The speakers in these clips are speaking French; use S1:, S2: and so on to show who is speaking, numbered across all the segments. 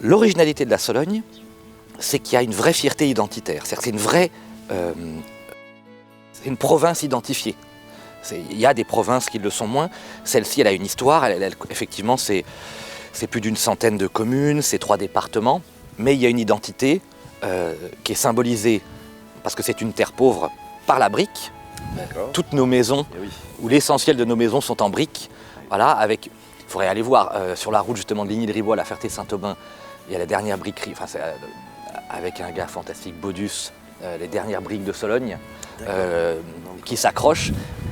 S1: L'originalité de la Sologne, c'est qu'il y a une vraie fierté identitaire. C'est-à-dire que c'est une vraie... c'est une province identifiée. Il y a des provinces qui le sont moins. Celle-ci, elle a une histoire. Effectivement, c'est plus d'une centaine de communes, c'est 3 départements. Mais il y a une identité qui est symbolisée, parce que c'est une terre pauvre, par la brique. Toutes nos maisons, ou l'essentiel de nos maisons sont en briques. Voilà, avec... Il faudrait aller voir, sur la route justement de Ligny-le-Ribois, la Ferté-Saint-Aubin, il y a la dernière briquerie, enfin, avec un gars fantastique, Bodus, les dernières briques de Sologne, qui s'accrochent.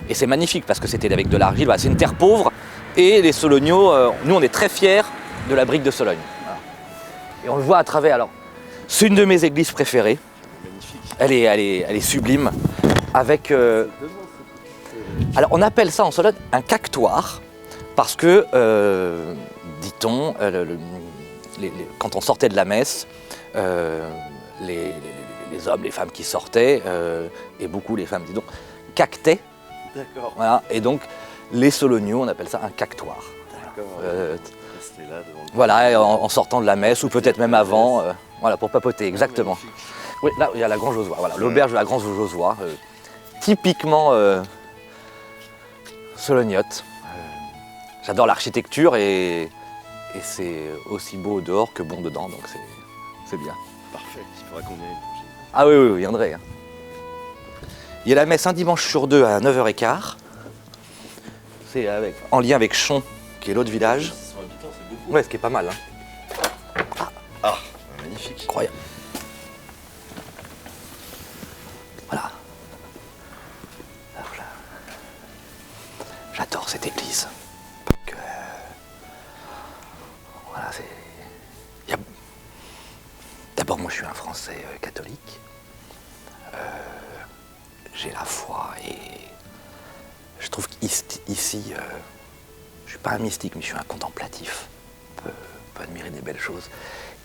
S1: Et c'est magnifique parce que c'était avec de l'argile. Voilà, c'est une terre pauvre et les Solognos, nous on est très fiers de la brique de Sologne. Voilà. Et on le voit à travers. Alors, c'est une de mes églises préférées. Elle est sublime. Avec. Alors on appelle ça en Sologne un cactoire parce que, dit-on, quand on sortait de la messe, les hommes, les femmes qui sortaient, et beaucoup les femmes, dis donc, cactaient.
S2: D'accord.
S1: Voilà, et donc les Solognos, on appelle ça un cactoire.
S2: D'accord. Rester là devant le...
S1: Voilà, en sortant de la messe, ou peut-être même avant, voilà, pour papoter, exactement. Oui, là, il y a la Grange Josois, voilà, l'auberge de la Grange Josois, typiquement solognote. J'adore l'architecture et c'est aussi beau dehors que bon dedans, donc c'est bien.
S2: Parfait, il faudra qu'on y aille.
S1: Ah oui, vous viendrez. Hein. Il y a la messe un dimanche sur 2 à 9h15. C'est en lien avec Chon, qui est l'autre village.
S2: 100 habitants, c'est beaucoup.
S1: Ouais, ce qui est pas mal. Hein.
S2: Ah, magnifique.
S1: Incroyable. Voilà. Alors là, j'adore cette église. Parce que, voilà, c'est... D'abord, moi, je suis un Français catholique. J'ai la foi et je trouve qu'ici, je ne suis pas un mystique, mais je suis un contemplatif. On peut admirer des belles choses.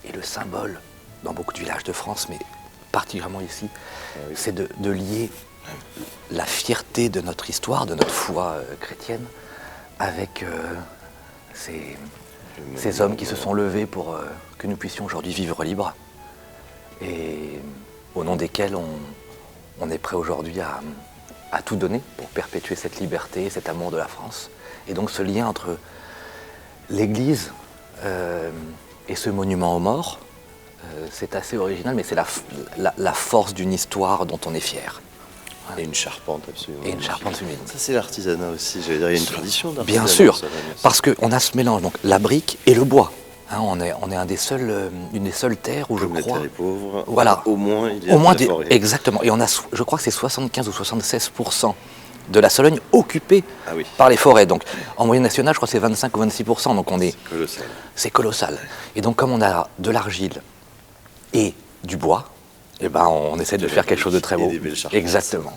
S1: Et le symbole, dans beaucoup de villages de France, mais particulièrement ici, c'est de lier la fierté de notre histoire, de notre foi chrétienne, avec ces hommes qui se sont levés pour que nous puissions aujourd'hui vivre libres. Et au nom desquels on est prêt aujourd'hui à tout donner pour perpétuer cette liberté, cet amour de la France. Et donc ce lien entre l'Église et ce monument aux morts, c'est assez original, mais c'est la force d'une histoire dont on est fier.
S2: Et une charpente absolument.
S1: Et une charpente sublime.
S2: Ça c'est l'artisanat aussi, j'allais dire, il y a une tradition d'artisanat.
S1: Bien sûr, parce qu'on a ce mélange, donc la brique et le bois. Hein, on est une des seules terres où
S2: comme
S1: je crois...
S2: les pauvres,
S1: voilà,
S2: au moins il y a de la forêt.
S1: Exactement, et on a, je crois que c'est 75 ou 76% de la Sologne occupée par les forêts. Donc en moyenne nationale, je crois que c'est 25 ou 26%, donc on est...
S2: C'est colossal.
S1: C'est colossal. Et donc comme on a de l'argile et du bois, eh ben, on essaie de faire quelque chose de très beau.
S2: Et des belles charpentes.
S1: Exactement.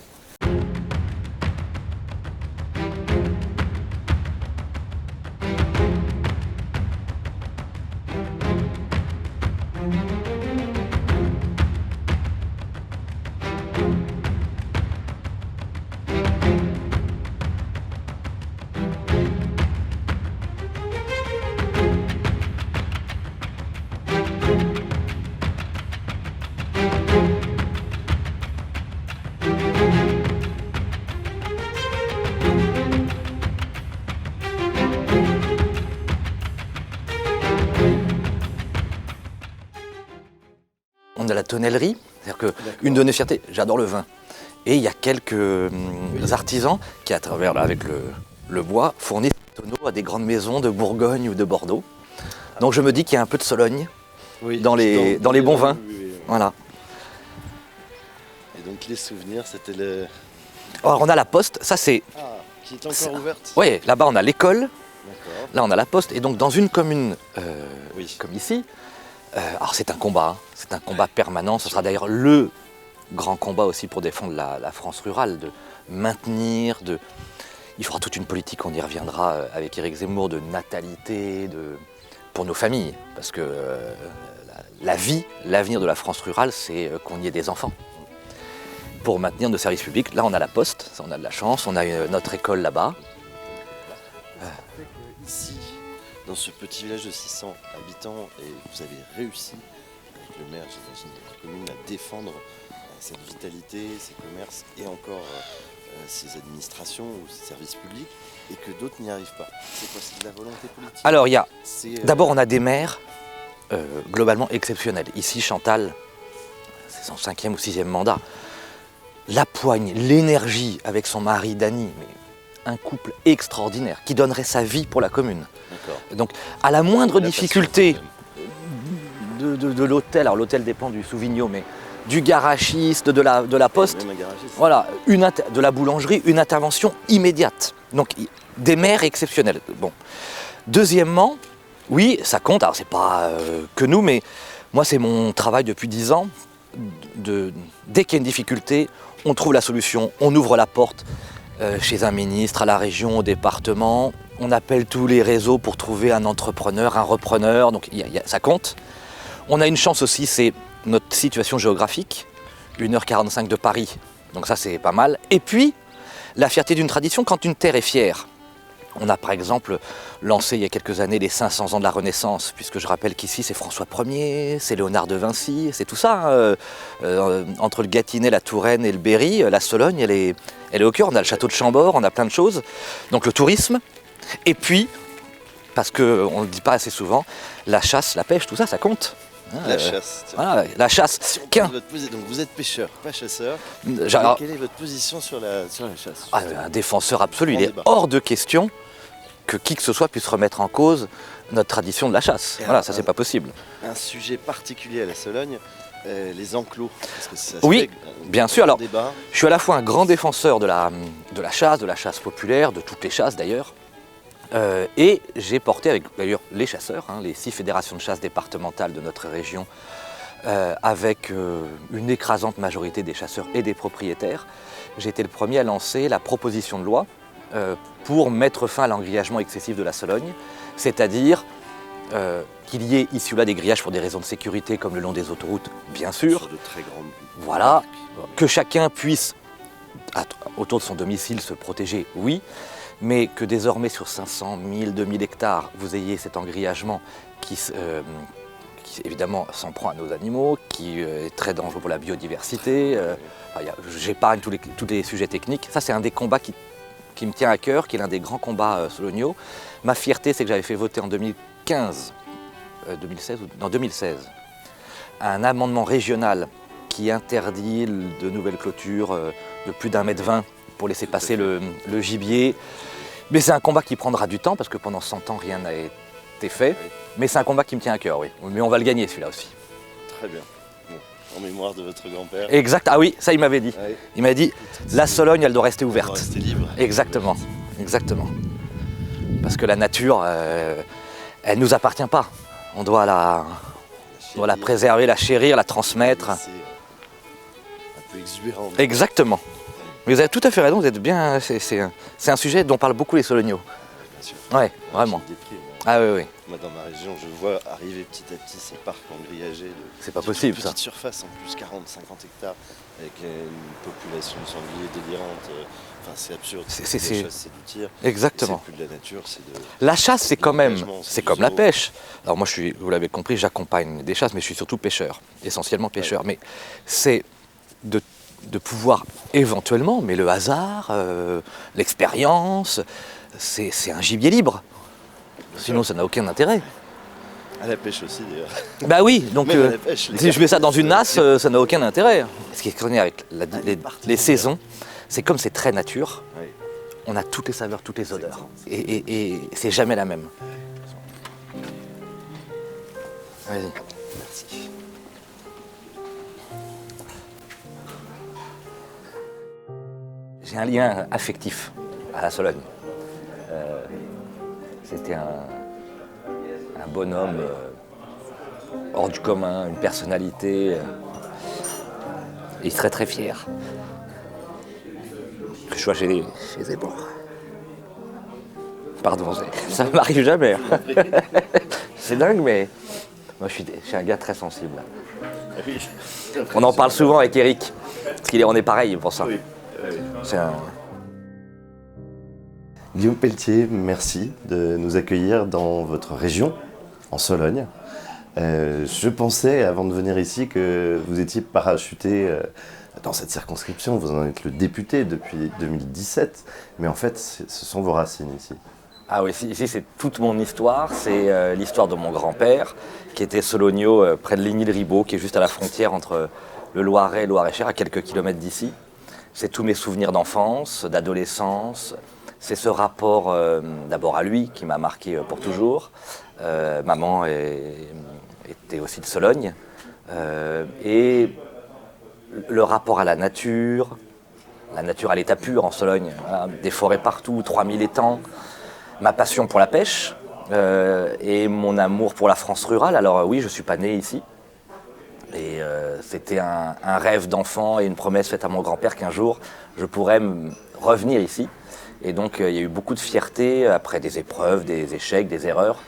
S1: On a la tonnellerie, c'est-à-dire qu'une de nos fiertés, j'adore le vin. Et il y a quelques artisans qui, à travers, là, avec le bois, fournissent des tonneaux à des grandes maisons de Bourgogne ou de Bordeaux. Donc je me dis qu'il y a un peu de Sologne dans les bons vins. Voilà.
S2: Et donc les souvenirs, c'était le...
S1: Alors on a la poste, ça c'est...
S2: Ah, qui est encore ouverte.
S1: Oui, là-bas on a l'école,
S2: D'accord.
S1: là on a la poste, et donc dans une commune comme ici, alors c'est un combat permanent, ce sera d'ailleurs le grand combat aussi pour défendre la France rurale, de maintenir, il faudra toute une politique, on y reviendra avec Éric Zemmour, de natalité, pour nos familles, parce que la vie, l'avenir de la France rurale, c'est qu'on y ait des enfants. Pour maintenir nos services publics, là on a la poste, ça on a de la chance, on a notre école là-bas.
S2: Ici, dans ce petit village de 600 habitants, et vous avez réussi, avec le maire, j'imagine, de la commune, à défendre cette vitalité, ces commerces et encore ces administrations ou ces services publics, et que d'autres n'y arrivent pas. C'est quoi? C'est de la volonté politique?
S1: Alors, d'abord, on a des maires globalement exceptionnels. Ici, Chantal, c'est son 5e ou 6e mandat. La poigne, l'énergie avec son mari Dany, mais un couple extraordinaire qui donnerait sa vie pour la commune. Donc, à la moindre difficulté de l'hôtel, alors l'hôtel dépend du Souvigno, mais du garagiste, de la poste, voilà, de la boulangerie, une intervention immédiate. Donc, des maires exceptionnels. Bon. Deuxièmement, oui, ça compte. Alors, c'est pas que nous, mais moi, c'est mon travail depuis 10 ans. Dès qu'il y a une difficulté, on trouve la solution, on ouvre la porte chez un ministre, à la région, au département. On appelle tous les réseaux pour trouver un entrepreneur, un repreneur. Donc, ça compte. On a une chance aussi, c'est notre situation géographique. 1h45 de Paris. Donc ça, c'est pas mal. Et puis, la fierté d'une tradition, quand une terre est fière. On a par exemple lancé il y a quelques années les 500 ans de la Renaissance, puisque je rappelle qu'ici c'est François Ier, c'est Léonard de Vinci, c'est tout ça. Entre le Gâtinais, la Touraine et le Berry, la Sologne, elle est au cœur. On a le château de Chambord, on a plein de choses. Donc le tourisme. Et puis, parce qu'on ne le dit pas assez souvent, la chasse, la pêche, tout ça, ça compte.
S2: La chasse.
S1: Voilà, la chasse.
S2: Si donc vous êtes pêcheur, pas chasseur. Quelle est votre position sur la chasse?
S1: Un défenseur absolu. Il est hors de question que qui que ce soit puisse remettre en cause notre tradition de la chasse. Voilà, ça c'est pas possible.
S2: Un sujet particulier à la Sologne, les enclos.
S1: Oui, bien sûr. Alors, je suis à la fois un grand défenseur de la chasse populaire, de toutes les chasses d'ailleurs. Et j'ai porté avec d'ailleurs les chasseurs, les 6 fédérations de chasse départementales de notre région, avec une écrasante majorité des chasseurs et des propriétaires. J'ai été le premier à lancer la proposition de loi pour mettre fin à l'engrillagement excessif de la Sologne, c'est-à-dire qu'il y ait ici ou là des grillages pour des raisons de sécurité comme le long des autoroutes, bien sûr.
S2: Sur de très grandes...
S1: Voilà, que chacun puisse, autour de son domicile, se protéger, oui, mais que désormais sur 500, 1000, 2000 hectares, vous ayez cet engrillagement qui évidemment s'en prend à nos animaux, qui est très dangereux pour la biodiversité. J'épargne tous les sujets techniques. Ça, c'est un des combats qui me tient à cœur, qui est l'un des grands combats soloniaux. Ma fierté, c'est que j'avais fait voter en 2016, un amendement régional qui interdit de nouvelles clôtures de plus d'1,20 m pour laisser passer le gibier. Mais c'est un combat qui prendra du temps parce que pendant 100 ans, rien n'a été fait. Mais c'est un combat qui me tient à cœur, oui. Mais on va le gagner celui-là aussi.
S2: Très bien. Bon, en mémoire de votre grand-père.
S1: Exact. Ah oui, ça il m'avait dit. Ouais. Il m'a dit, la Sologne, elle doit rester ouverte.
S2: Elle doit rester libre.
S1: Exactement. Exactement. Parce que la nature, elle ne nous appartient pas. On doit la préserver, la chérir, la transmettre.
S2: C'est un peu exubérant.
S1: Exactement. Mais vous avez tout à fait raison, vous êtes bien. C'est un sujet dont parlent beaucoup les Solognos.
S2: Bien sûr.
S1: Ouais, vraiment. Ah oui, oui.
S2: Moi, dans ma région, je vois arriver petit à petit ces parcs engrillagés
S1: c'est pas possible,
S2: petite surface, en plus 40-50 hectares, avec une population de sangliers délirante. Enfin, c'est absurde. La chasse, c'est du tir.
S1: Exactement.
S2: C'est plus de la nature, c'est de...
S1: La chasse, c'est quand même, c'est comme la pêche. Alors moi, vous l'avez compris, j'accompagne des chasses, mais je suis surtout pêcheur, essentiellement pêcheur. Ouais. Mais c'est de pouvoir éventuellement, mais le hasard, l'expérience, c'est un gibier libre. Sinon, ça n'a aucun intérêt.
S2: À la pêche aussi, d'ailleurs.
S1: Bah oui, donc
S2: pêche,
S1: si je mets ça dans une nasse, ça n'a aucun intérêt. Ce qui est extraordinaire avec les saisons, c'est comme c'est très nature, oui. On a toutes les saveurs, toutes les odeurs. Et c'est jamais la même. Vas-y.
S2: Merci.
S1: J'ai un lien affectif à la Sologne. C'était un bonhomme hors du commun, une personnalité. Il serait très fier que je sois chez les Éboires. Pardon, ça ne m'arrive jamais. C'est dingue, mais moi je suis un gars très sensible. On en parle souvent avec Eric, parce qu'on est pareil pour ça.
S2: Oui.
S1: C'est un...
S2: Guillaume Pelletier, merci de nous accueillir dans votre région, en Sologne. Je pensais, avant de venir ici, que vous étiez parachuté dans cette circonscription. Vous en êtes le député depuis 2017, mais en fait, ce sont vos racines ici.
S1: Ah oui, ici c'est toute mon histoire. C'est l'histoire de mon grand-père, qui était sologno près de Ligny-le-Ribaud, qui est juste à la frontière entre le Loiret et le Loir-et-Cher, à quelques kilomètres d'ici. C'est tous mes souvenirs d'enfance, d'adolescence. C'est ce rapport d'abord à lui qui m'a marqué pour toujours. Maman était aussi de Sologne. Et le rapport à la nature à l'état pur en Sologne, voilà, des forêts partout, 3000 étangs. Ma passion pour la pêche et mon amour pour la France rurale. Alors oui, je ne suis pas né ici. Et c'était un rêve d'enfant et une promesse faite à mon grand-père qu'un jour, je pourrais revenir ici. Et donc, il y a eu beaucoup de fierté après des épreuves, des échecs, des erreurs,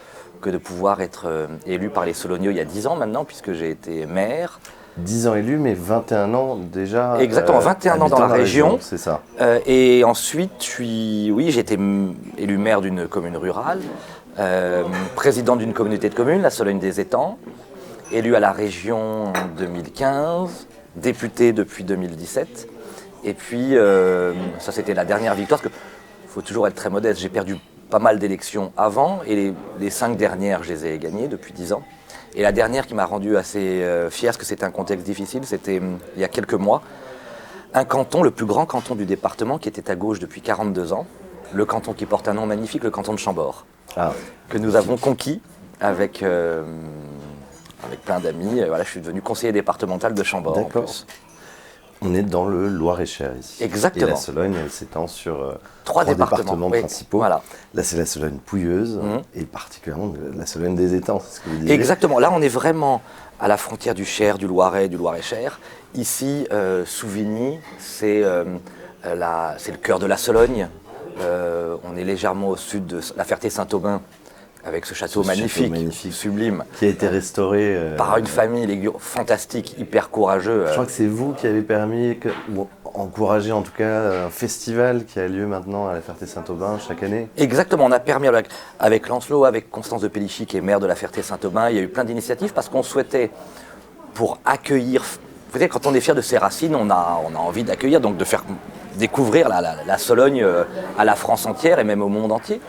S1: que de pouvoir être élu par les Solognos il y a 10 ans maintenant, puisque j'ai été maire.
S2: 10 ans élu, mais 21 ans déjà.
S1: Exactement, 21 ans dans la région.
S2: C'est ça.
S1: Et ensuite, j'ai été élu maire d'une commune rurale, président d'une communauté de communes, la Sologne des Étangs, élu à la région en 2015, député depuis 2017. Et puis, ça c'était la dernière victoire, parce qu'il faut toujours être très modeste. J'ai perdu pas mal d'élections avant, et les 5 dernières, je les ai gagnées depuis 10 ans. Et la dernière qui m'a rendu assez fier, parce que c'était un contexte difficile, c'était il y a quelques mois, un canton, le plus grand canton du département, qui était à gauche depuis 42 ans, le canton qui porte un nom magnifique, le canton de Chambord, que nous avons conquis avec plein d'amis. Voilà, je suis devenu conseiller départemental de Chambord en plus.
S2: On est dans le Loir-et-Cher ici.
S1: Exactement.
S2: Et la Sologne, elle s'étend sur
S1: 3 départements
S2: principaux.
S1: Voilà.
S2: Là, c'est la Sologne pouilleuse et particulièrement la Sologne des étangs, c'est ce que vous disiez.
S1: Exactement. Là, on est vraiment à la frontière du Cher, du Loiret, du Loir-et-Cher. Ici, Souvigny, c'est le cœur de la Sologne. On est légèrement au sud de la Ferté-Saint-Aubin, avec ce château magnifique, sublime.
S2: Qui a été restauré
S1: par une famille fantastique, hyper courageux.
S2: Je crois que c'est vous qui avez permis, encouragé en tout cas, un festival qui a lieu maintenant à la Ferté-Saint-Aubin chaque année.
S1: Exactement, on a permis avec Lancelot, avec Constance de Pellichy, qui est maire de la Ferté-Saint-Aubin, il y a eu plein d'initiatives parce qu'on souhaitait, pour accueillir, peut-être quand on est fier de ses racines, on a envie d'accueillir, donc de faire découvrir la Sologne à la France entière et même au monde entier.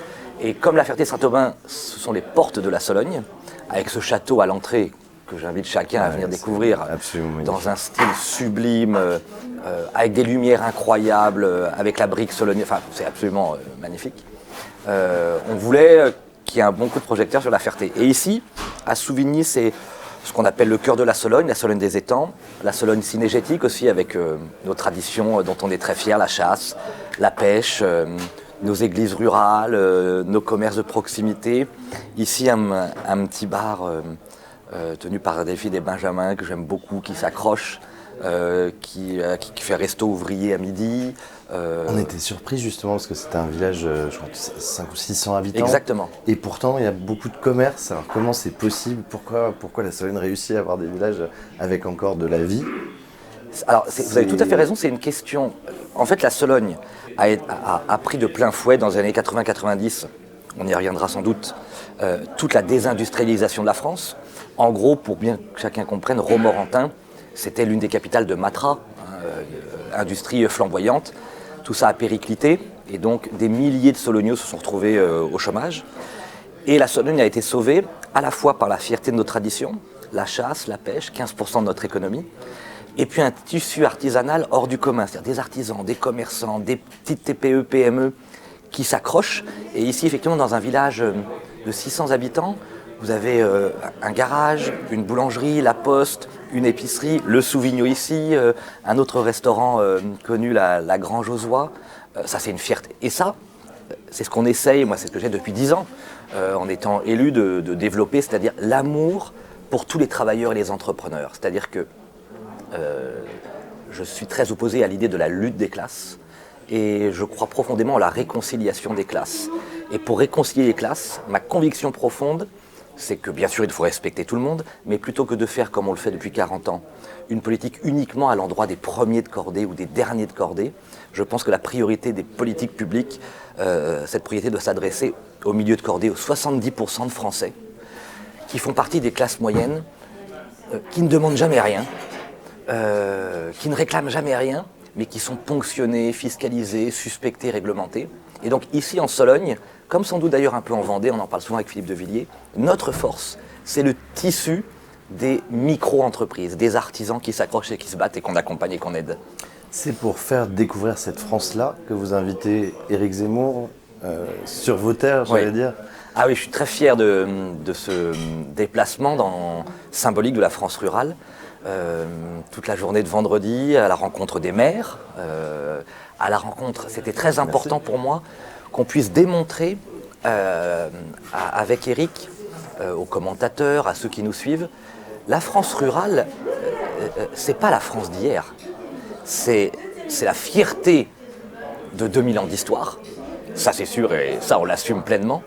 S1: Et comme la Ferté-Saint-Aubin, ce sont les portes de la Sologne, avec ce château à l'entrée que j'invite chacun à venir découvrir dans un style sublime, avec des lumières incroyables, avec la brique solognaise, enfin c'est absolument magnifique. On voulait qu'il y ait un bon coup de projecteur sur la Ferté. Et ici, à Souvigny, c'est ce qu'on appelle le cœur de la Sologne des étangs, la Sologne synégétique aussi, avec nos traditions dont on est très fiers, la chasse, la pêche, nos églises rurales, nos commerces de proximité. Ici, un petit bar tenu par Delphine et Benjamin, que j'aime beaucoup, qui s'accroche, qui fait resto ouvrier à midi.
S2: On était surpris justement parce que c'était un village, je crois, de 500 ou 600 habitants.
S1: Exactement.
S2: Et pourtant, il y a beaucoup de commerces. Alors comment c'est possible ? Pourquoi la Sologne réussit à avoir des villages avec encore de la vie ?
S1: Alors, vous avez tout à fait raison, c'est une question. En fait, la Sologne a pris de plein fouet dans les années 80-90, on y reviendra sans doute, toute la désindustrialisation de la France. En gros, pour bien que chacun comprenne, Romorantin, c'était l'une des capitales de Matra, industrie flamboyante. Tout ça a périclité, et donc des milliers de Solognos se sont retrouvés au chômage. Et la Sologne a été sauvée à la fois par la fierté de nos traditions, la chasse, la pêche, 15% de notre économie, et puis un tissu artisanal hors du commun, c'est-à-dire des artisans, des commerçants, des petites TPE, PME qui s'accrochent. Et ici, effectivement, dans un village de 600 habitants, vous avez un garage, une boulangerie, la poste, une épicerie, le Souvigno ici, un autre restaurant connu, la Grange aux Oies. Ça, c'est une fierté. Et ça, c'est ce qu'on essaye, moi c'est ce que j'ai depuis 10 ans, en étant élu, de développer, c'est-à-dire l'amour pour tous les travailleurs et les entrepreneurs. C'est-à-dire que je suis très opposé à l'idée de la lutte des classes et je crois profondément à la réconciliation des classes. Et pour réconcilier les classes, ma conviction profonde, c'est que bien sûr il faut respecter tout le monde, mais plutôt que de faire comme on le fait depuis 40 ans, une politique uniquement à l'endroit des premiers de cordée ou des derniers de cordée, je pense que la priorité des politiques publiques, cette priorité doit s'adresser au milieu de cordée, aux 70% de Français, qui font partie des classes moyennes, qui ne demandent jamais rien, qui ne réclament jamais rien, mais qui sont ponctionnés, fiscalisés, suspectés, réglementés. Et donc ici en Sologne, comme sans doute d'ailleurs un peu en Vendée, on en parle souvent avec Philippe de Villiers, notre force, c'est le tissu des micro-entreprises, des artisans qui s'accrochent et qui se battent et qu'on accompagne et qu'on aide.
S2: C'est pour faire découvrir cette France-là que vous invitez Éric Zemmour sur vos terres, j'allais dire.
S1: Ah oui, je suis très fier de ce déplacement symbolique de la France rurale. Toute la journée de vendredi, à la rencontre des maires, c'était très important pour moi qu'on puisse démontrer avec Éric, aux commentateurs, à ceux qui nous suivent, la France rurale, c'est pas la France d'hier. C'est la fierté de 2000 ans d'histoire, ça c'est sûr et ça on l'assume pleinement,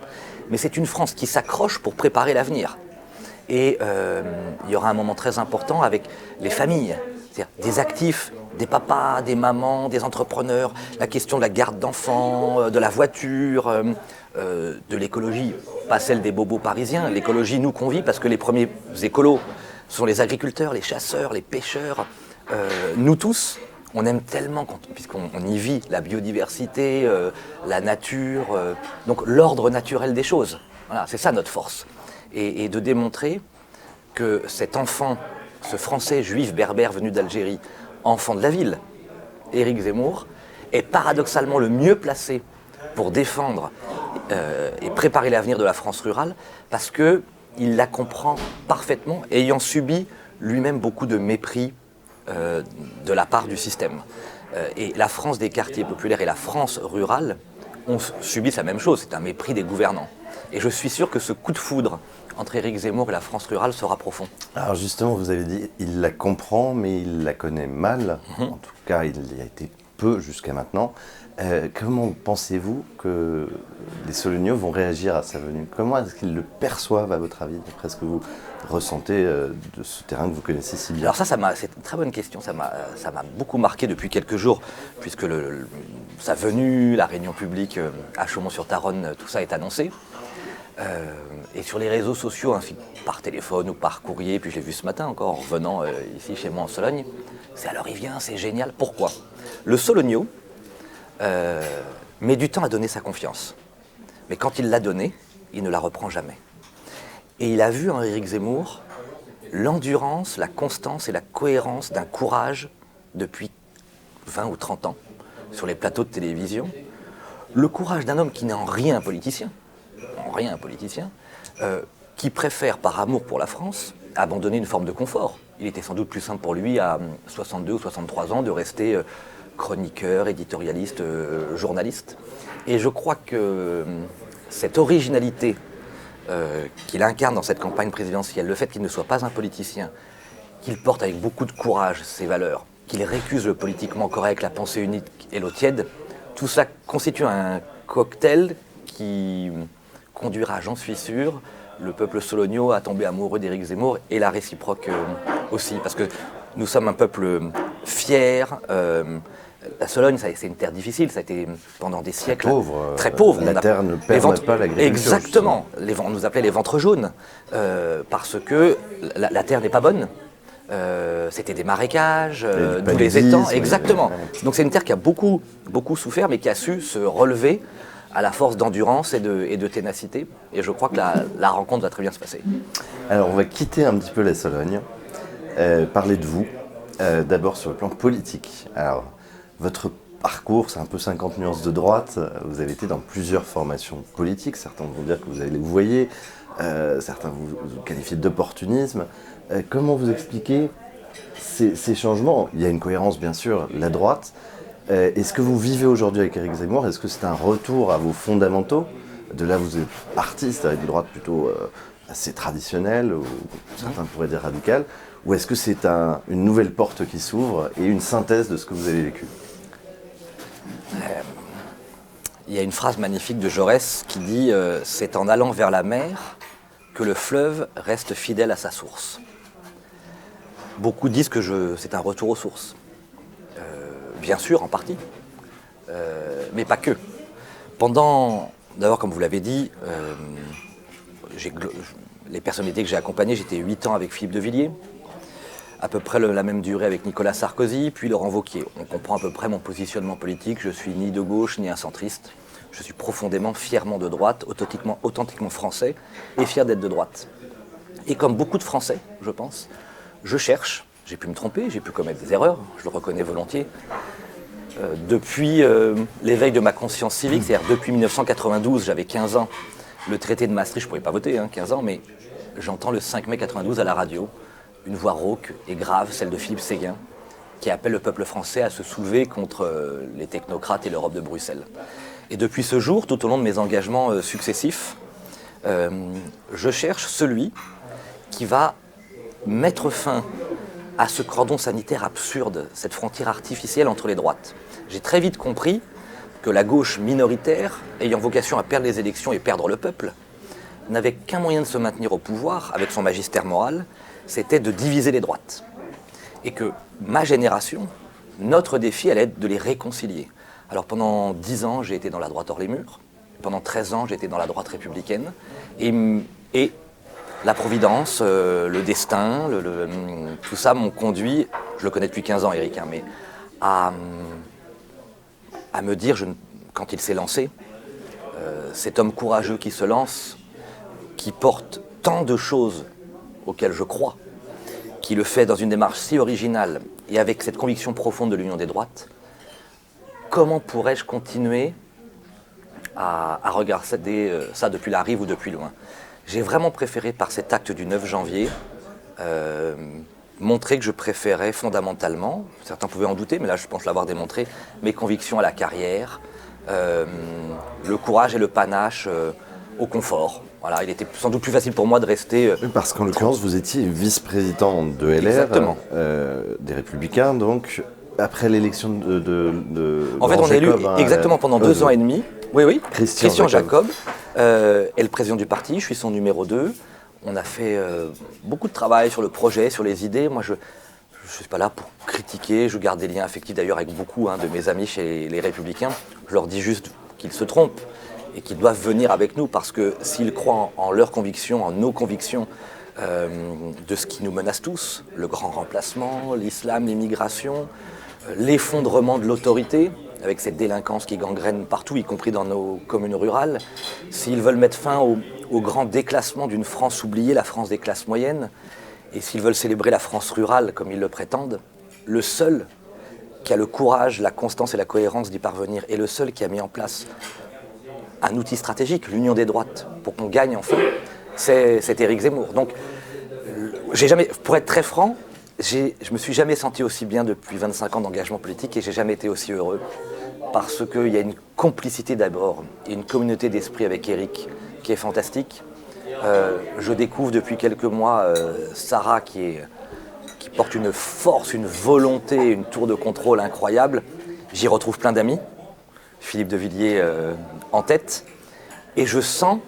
S1: mais c'est une France qui s'accroche pour préparer l'avenir. Et il y aura un moment très important avec les familles, c'est-à-dire des actifs, des papas, des mamans, des entrepreneurs, la question de la garde d'enfants, de la voiture, de l'écologie, pas celle des bobos parisiens. L'écologie nous convie parce que les premiers écolos sont les agriculteurs, les chasseurs, les pêcheurs. Nous tous, on aime tellement, puisqu'on y vit, la biodiversité, la nature, donc l'ordre naturel des choses. Voilà, c'est ça notre force. Et de démontrer que cet enfant, ce Français juif berbère venu d'Algérie, enfant de la ville, Éric Zemmour, est paradoxalement le mieux placé pour défendre et préparer l'avenir de la France rurale, parce qu'il la comprend parfaitement, ayant subi lui-même beaucoup de mépris de la part du système. Et la France des quartiers populaires et la France rurale ont subi la même chose, c'est un mépris des gouvernants. Et je suis sûr que ce coup de foudre entre Éric Zemmour et la France rurale sera profond.
S2: Alors justement, vous avez dit, il la comprend, mais il la connaît mal. En tout cas, il y a été peu jusqu'à maintenant. Comment pensez-vous que les Solognots vont réagir à sa venue? Comment est-ce qu'ils le perçoivent, à votre avis, d'après ce que vous ressentez de ce terrain que vous connaissez si bien?
S1: Alors c'est une très bonne question, ça m'a beaucoup marqué depuis quelques jours, puisque sa venue, la réunion publique à Chaumont-sur-Tharonne, tout ça est annoncé. Et sur les réseaux sociaux, ainsi par téléphone ou par courrier, puis je l'ai vu ce matin encore en revenant ici chez moi en Sologne, c'est alors il vient, c'est génial. Pourquoi? Le Sologno met du temps à donner sa confiance. Mais quand il l'a donnée, il ne la reprend jamais. Et il a vu en Éric Zemmour l'endurance, la constance et la cohérence d'un courage depuis 20 ou 30 ans sur les plateaux de télévision. Le courage d'un homme qui n'est en rien un politicien, qui préfère, par amour pour la France, abandonner une forme de confort. Il était sans doute plus simple pour lui, à 62 ou 63 ans, de rester chroniqueur, éditorialiste, journaliste. Et je crois que cette originalité qu'il incarne dans cette campagne présidentielle, le fait qu'il ne soit pas un politicien, qu'il porte avec beaucoup de courage ses valeurs, qu'il récuse le politiquement correct, la pensée unique et l'eau tiède, tout cela constitue un cocktail qui conduira, j'en suis sûr, le peuple sologno à tomber amoureux d'Éric Zemmour et la réciproque aussi, parce que nous sommes un peuple fier. La Sologne, c'est une terre difficile, ça a été pendant des siècles très pauvre.
S2: La terre ne permet pas l'agriculture.
S1: Exactement, on nous appelait les ventres jaunes, parce que la terre n'est pas bonne. C'était des marécages, d'où les étangs, exactement. Donc c'est une terre qui a beaucoup souffert, mais qui a su se relever à la force d'endurance et de ténacité. Et je crois que la rencontre va très bien se passer.
S2: Alors on va quitter un petit peu la Sologne, parler de vous, d'abord sur le plan politique. Alors, votre parcours, c'est un peu 50 nuances de droite. Vous avez été dans plusieurs formations politiques. Certains vont dire que vous allez vous voyez, certains vous qualifiez d'opportunisme. Comment vous expliquez ces changements? Il y a une cohérence, bien sûr, la droite. Est-ce que vous vivez aujourd'hui avec Éric Zemmour? Est-ce que c'est un retour à vos fondamentaux? De là, vous êtes parti, c'est-à-dire une droite plutôt assez traditionnelle, ou certains pourraient dire radicale. Ou est-ce que c'est une nouvelle porte qui s'ouvre et une synthèse de ce que vous avez vécu?
S1: Il y a une phrase magnifique de Jaurès qui dit « C'est en allant vers la mer que le fleuve reste fidèle à sa source. Beaucoup disent que c'est un retour aux sources. Bien sûr, en partie, mais pas que. D'abord, comme vous l'avez dit, les personnalités que j'ai accompagnées, j'étais 8 ans avec Philippe de Villiers, à peu près la même durée avec Nicolas Sarkozy, puis Laurent Wauquiez. On comprend à peu près mon positionnement politique, je suis ni de gauche ni un centriste. Je suis profondément, fièrement de droite, authentiquement français, et fier d'être de droite. Et comme beaucoup de Français, je pense, je cherche, j'ai pu me tromper, j'ai pu commettre des erreurs, je le reconnais volontiers, depuis l'éveil de ma conscience civique, c'est-à-dire depuis 1992, j'avais 15 ans, le traité de Maastricht, je ne pouvais pas voter, 15 ans, mais j'entends le 5 mai 92 à la radio, une voix rauque et grave, celle de Philippe Séguin, qui appelle le peuple français à se soulever contre les technocrates et l'Europe de Bruxelles. Et depuis ce jour, tout au long de mes engagements successifs, je cherche celui qui va mettre fin à ce cordon sanitaire absurde, cette frontière artificielle entre les droites. J'ai très vite compris que la gauche minoritaire, ayant vocation à perdre les élections et perdre le peuple, n'avait qu'un moyen de se maintenir au pouvoir, avec son magistère moral, c'était de diviser les droites. Et que ma génération, notre défi, allait être de les réconcilier. Alors pendant 10 ans, j'ai été dans la droite hors les murs. Pendant 13 ans, j'étais dans la droite républicaine. Et la providence, le destin, tout ça m'ont conduit, je le connais depuis 15 ans, Éric, mais à me dire, quand il s'est lancé, cet homme courageux qui se lance, qui porte tant de choses auxquelles je crois, qui le fait dans une démarche si originale et avec cette conviction profonde de l'union des droites, comment pourrais-je continuer à regarder ça depuis la rive ou depuis loin? J'ai vraiment préféré, par cet acte du 9 janvier, montrer que je préférais fondamentalement, certains pouvaient en douter, mais là je pense l'avoir démontré, mes convictions à la carrière, le courage et le panache au confort. Voilà, il était sans doute plus facile pour moi de rester...
S2: Parce qu'en l'occurrence, vous étiez vice-président de LR, des Républicains, donc après l'élection de
S1: En fait, on est élu exactement pendant 2 ans et demi. Oui, Christian Jacob est le président du parti, je suis son numéro 2. On a fait beaucoup de travail sur le projet, sur les idées. Moi, je ne suis pas là pour critiquer, je garde des liens affectifs d'ailleurs avec beaucoup de mes amis chez les Républicains. Je leur dis juste qu'ils se trompent et qu'ils doivent venir avec nous parce que s'ils croient en leurs convictions, en nos convictions, de ce qui nous menace tous, le grand remplacement, l'islam, l'immigration, l'effondrement de l'autorité, avec cette délinquance qui gangrène partout, y compris dans nos communes rurales, s'ils veulent mettre fin au grand déclassement d'une France oubliée, la France des classes moyennes, et s'ils veulent célébrer la France rurale comme ils le prétendent, le seul qui a le courage, la constance et la cohérence d'y parvenir, et le seul qui a mis en place un outil stratégique, l'union des droites, pour qu'on gagne enfin, c'est Éric Zemmour. Donc, pour être très franc, je me suis jamais senti aussi bien depuis 25 ans d'engagement politique et j'ai jamais été aussi heureux parce qu'il y a une complicité d'abord et une communauté d'esprit avec Éric qui est fantastique. Je découvre depuis quelques mois Sarah qui porte une force, une volonté, une tour de contrôle incroyable. J'y retrouve plein d'amis, Philippe de Villiers en tête, et je sens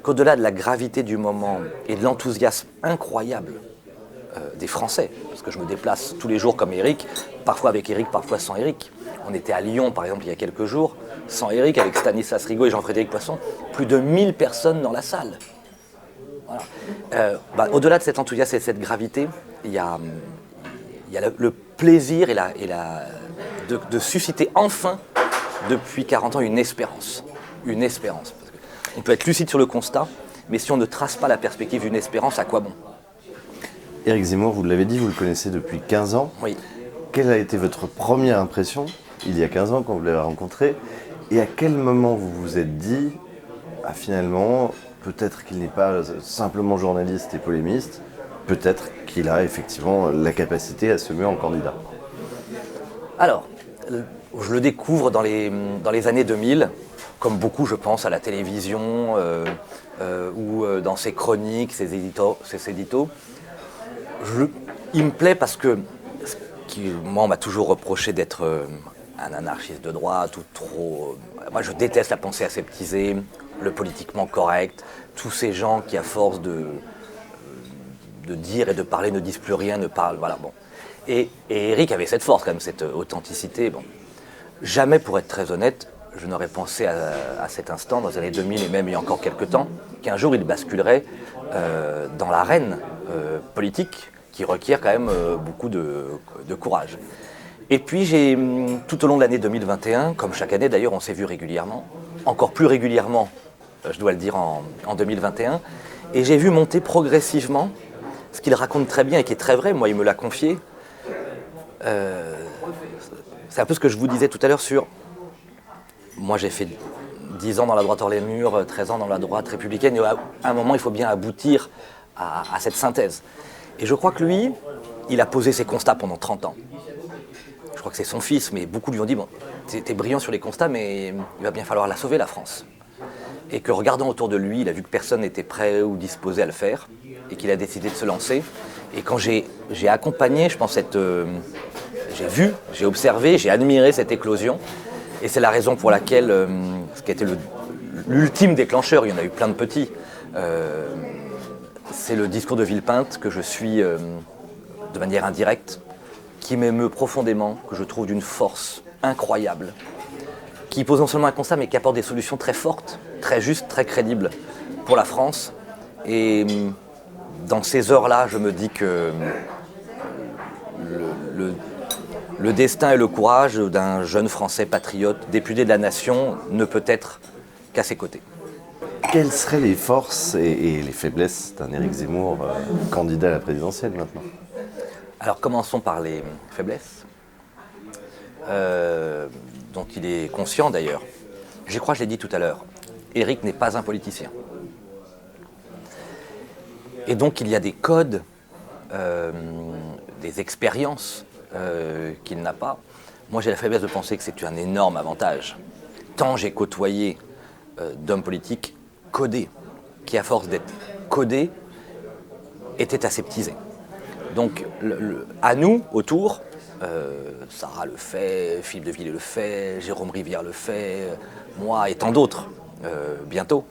S1: qu'au-delà de la gravité du moment et de l'enthousiasme incroyable des Français, parce que je me déplace tous les jours comme Éric, parfois avec Éric, parfois sans Éric. On était à Lyon, par exemple, il y a quelques jours, sans Éric, avec Stanislas Rigaud et Jean-Frédéric Poisson, plus de 1000 personnes dans la salle. Voilà. Au-delà de cet enthousiasme et de cette gravité, il y a le plaisir de susciter enfin, depuis 40 ans, une espérance. Une espérance. Parce on peut être lucide sur le constat, mais si on ne trace pas la perspective d'une espérance, à quoi bon?
S2: Éric Zemmour, vous l'avez dit, vous le connaissez depuis 15 ans.
S1: Oui.
S2: Quelle a été votre première impression, il y a 15 ans, quand vous l'avez rencontré? Et à quel moment vous vous êtes dit, finalement, peut-être qu'il n'est pas simplement journaliste et polémiste, peut-être qu'il a effectivement la capacité à se mettre en candidat?
S1: Alors, je le découvre dans les années 2000, comme beaucoup, je pense, à la télévision ou dans ses chroniques, ses éditos. Il me plaît parce que, moi, on m'a toujours reproché d'être un anarchiste de droite ou trop... Moi, je déteste la pensée aseptisée, le politiquement correct, tous ces gens qui, à force de dire et de parler, ne disent plus rien, ne parlent, voilà, bon. Et Éric avait cette force, quand même, cette authenticité, bon. Jamais, pour être très honnête, je n'aurais pensé à cet instant, dans les années 2000 et même il y a encore quelques temps, qu'un jour il basculerait dans l'arène politique qui requiert quand même beaucoup de courage. Et puis tout au long de l'année 2021, comme chaque année d'ailleurs, on s'est vu régulièrement, encore plus régulièrement, je dois le dire, en 2021, et j'ai vu monter progressivement ce qu'il raconte très bien et qui est très vrai, moi il me l'a confié. C'est un peu ce que je vous disais tout à l'heure sur... Moi j'ai fait 10 ans dans la droite hors les murs, 13 ans dans la droite républicaine, et à un moment il faut bien aboutir à cette synthèse. Et je crois que lui, il a posé ses constats pendant 30 ans. Je crois que c'est son fils, mais beaucoup lui ont dit, bon, t'es brillant sur les constats, mais il va bien falloir la sauver, la France. Et que regardant autour de lui, il a vu que personne n'était prêt ou disposé à le faire, et qu'il a décidé de se lancer. Et quand j'ai accompagné, je pense, j'ai vu, j'ai observé, j'ai admiré cette éclosion. Et c'est la raison pour laquelle, ce qui a été l'ultime déclencheur, il y en a eu plein de petits, c'est le discours de Villepinte que je suis de manière indirecte, qui m'émeut profondément, que je trouve d'une force incroyable, qui pose non seulement un constat, mais qui apporte des solutions très fortes, très justes, très crédibles pour la France. Et dans ces heures-là, je me dis que le destin et le courage d'un jeune Français patriote, député de la nation, ne peut être qu'à ses côtés.
S2: Quelles seraient les forces et les faiblesses d'un Éric Zemmour candidat à la présidentielle maintenant ?
S1: Alors commençons par les faiblesses, dont il est conscient d'ailleurs. Je crois que je l'ai dit tout à l'heure, Éric n'est pas un politicien. Et donc il y a des codes, des expériences qu'il n'a pas. Moi j'ai la faiblesse de penser que c'est un énorme avantage. Tant j'ai côtoyé d'hommes politiques codés, qui à force d'être codés, étaient aseptisés. Donc à nous, autour, Sarah le fait, Philippe de Villiers le fait, Jérôme Rivière le fait, moi et tant d'autres, bientôt,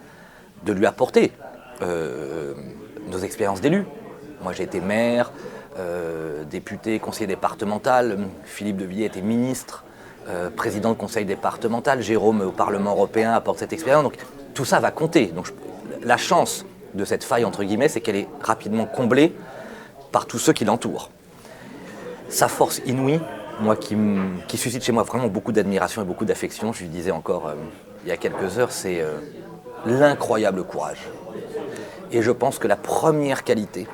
S1: de lui apporter nos expériences d'élus. Moi j'ai été maire, député, conseiller départemental, Philippe de Villiers était ministre, président du conseil départemental, Jérôme au Parlement européen apporte cette expérience. Donc tout ça va compter. Donc la chance de cette faille, entre guillemets, c'est qu'elle est rapidement comblée par tous ceux qui l'entourent. Sa force inouïe, moi qui suscite chez moi vraiment beaucoup d'admiration et beaucoup d'affection, je lui disais encore il y a quelques heures, c'est l'incroyable courage. Et je pense que la première qualité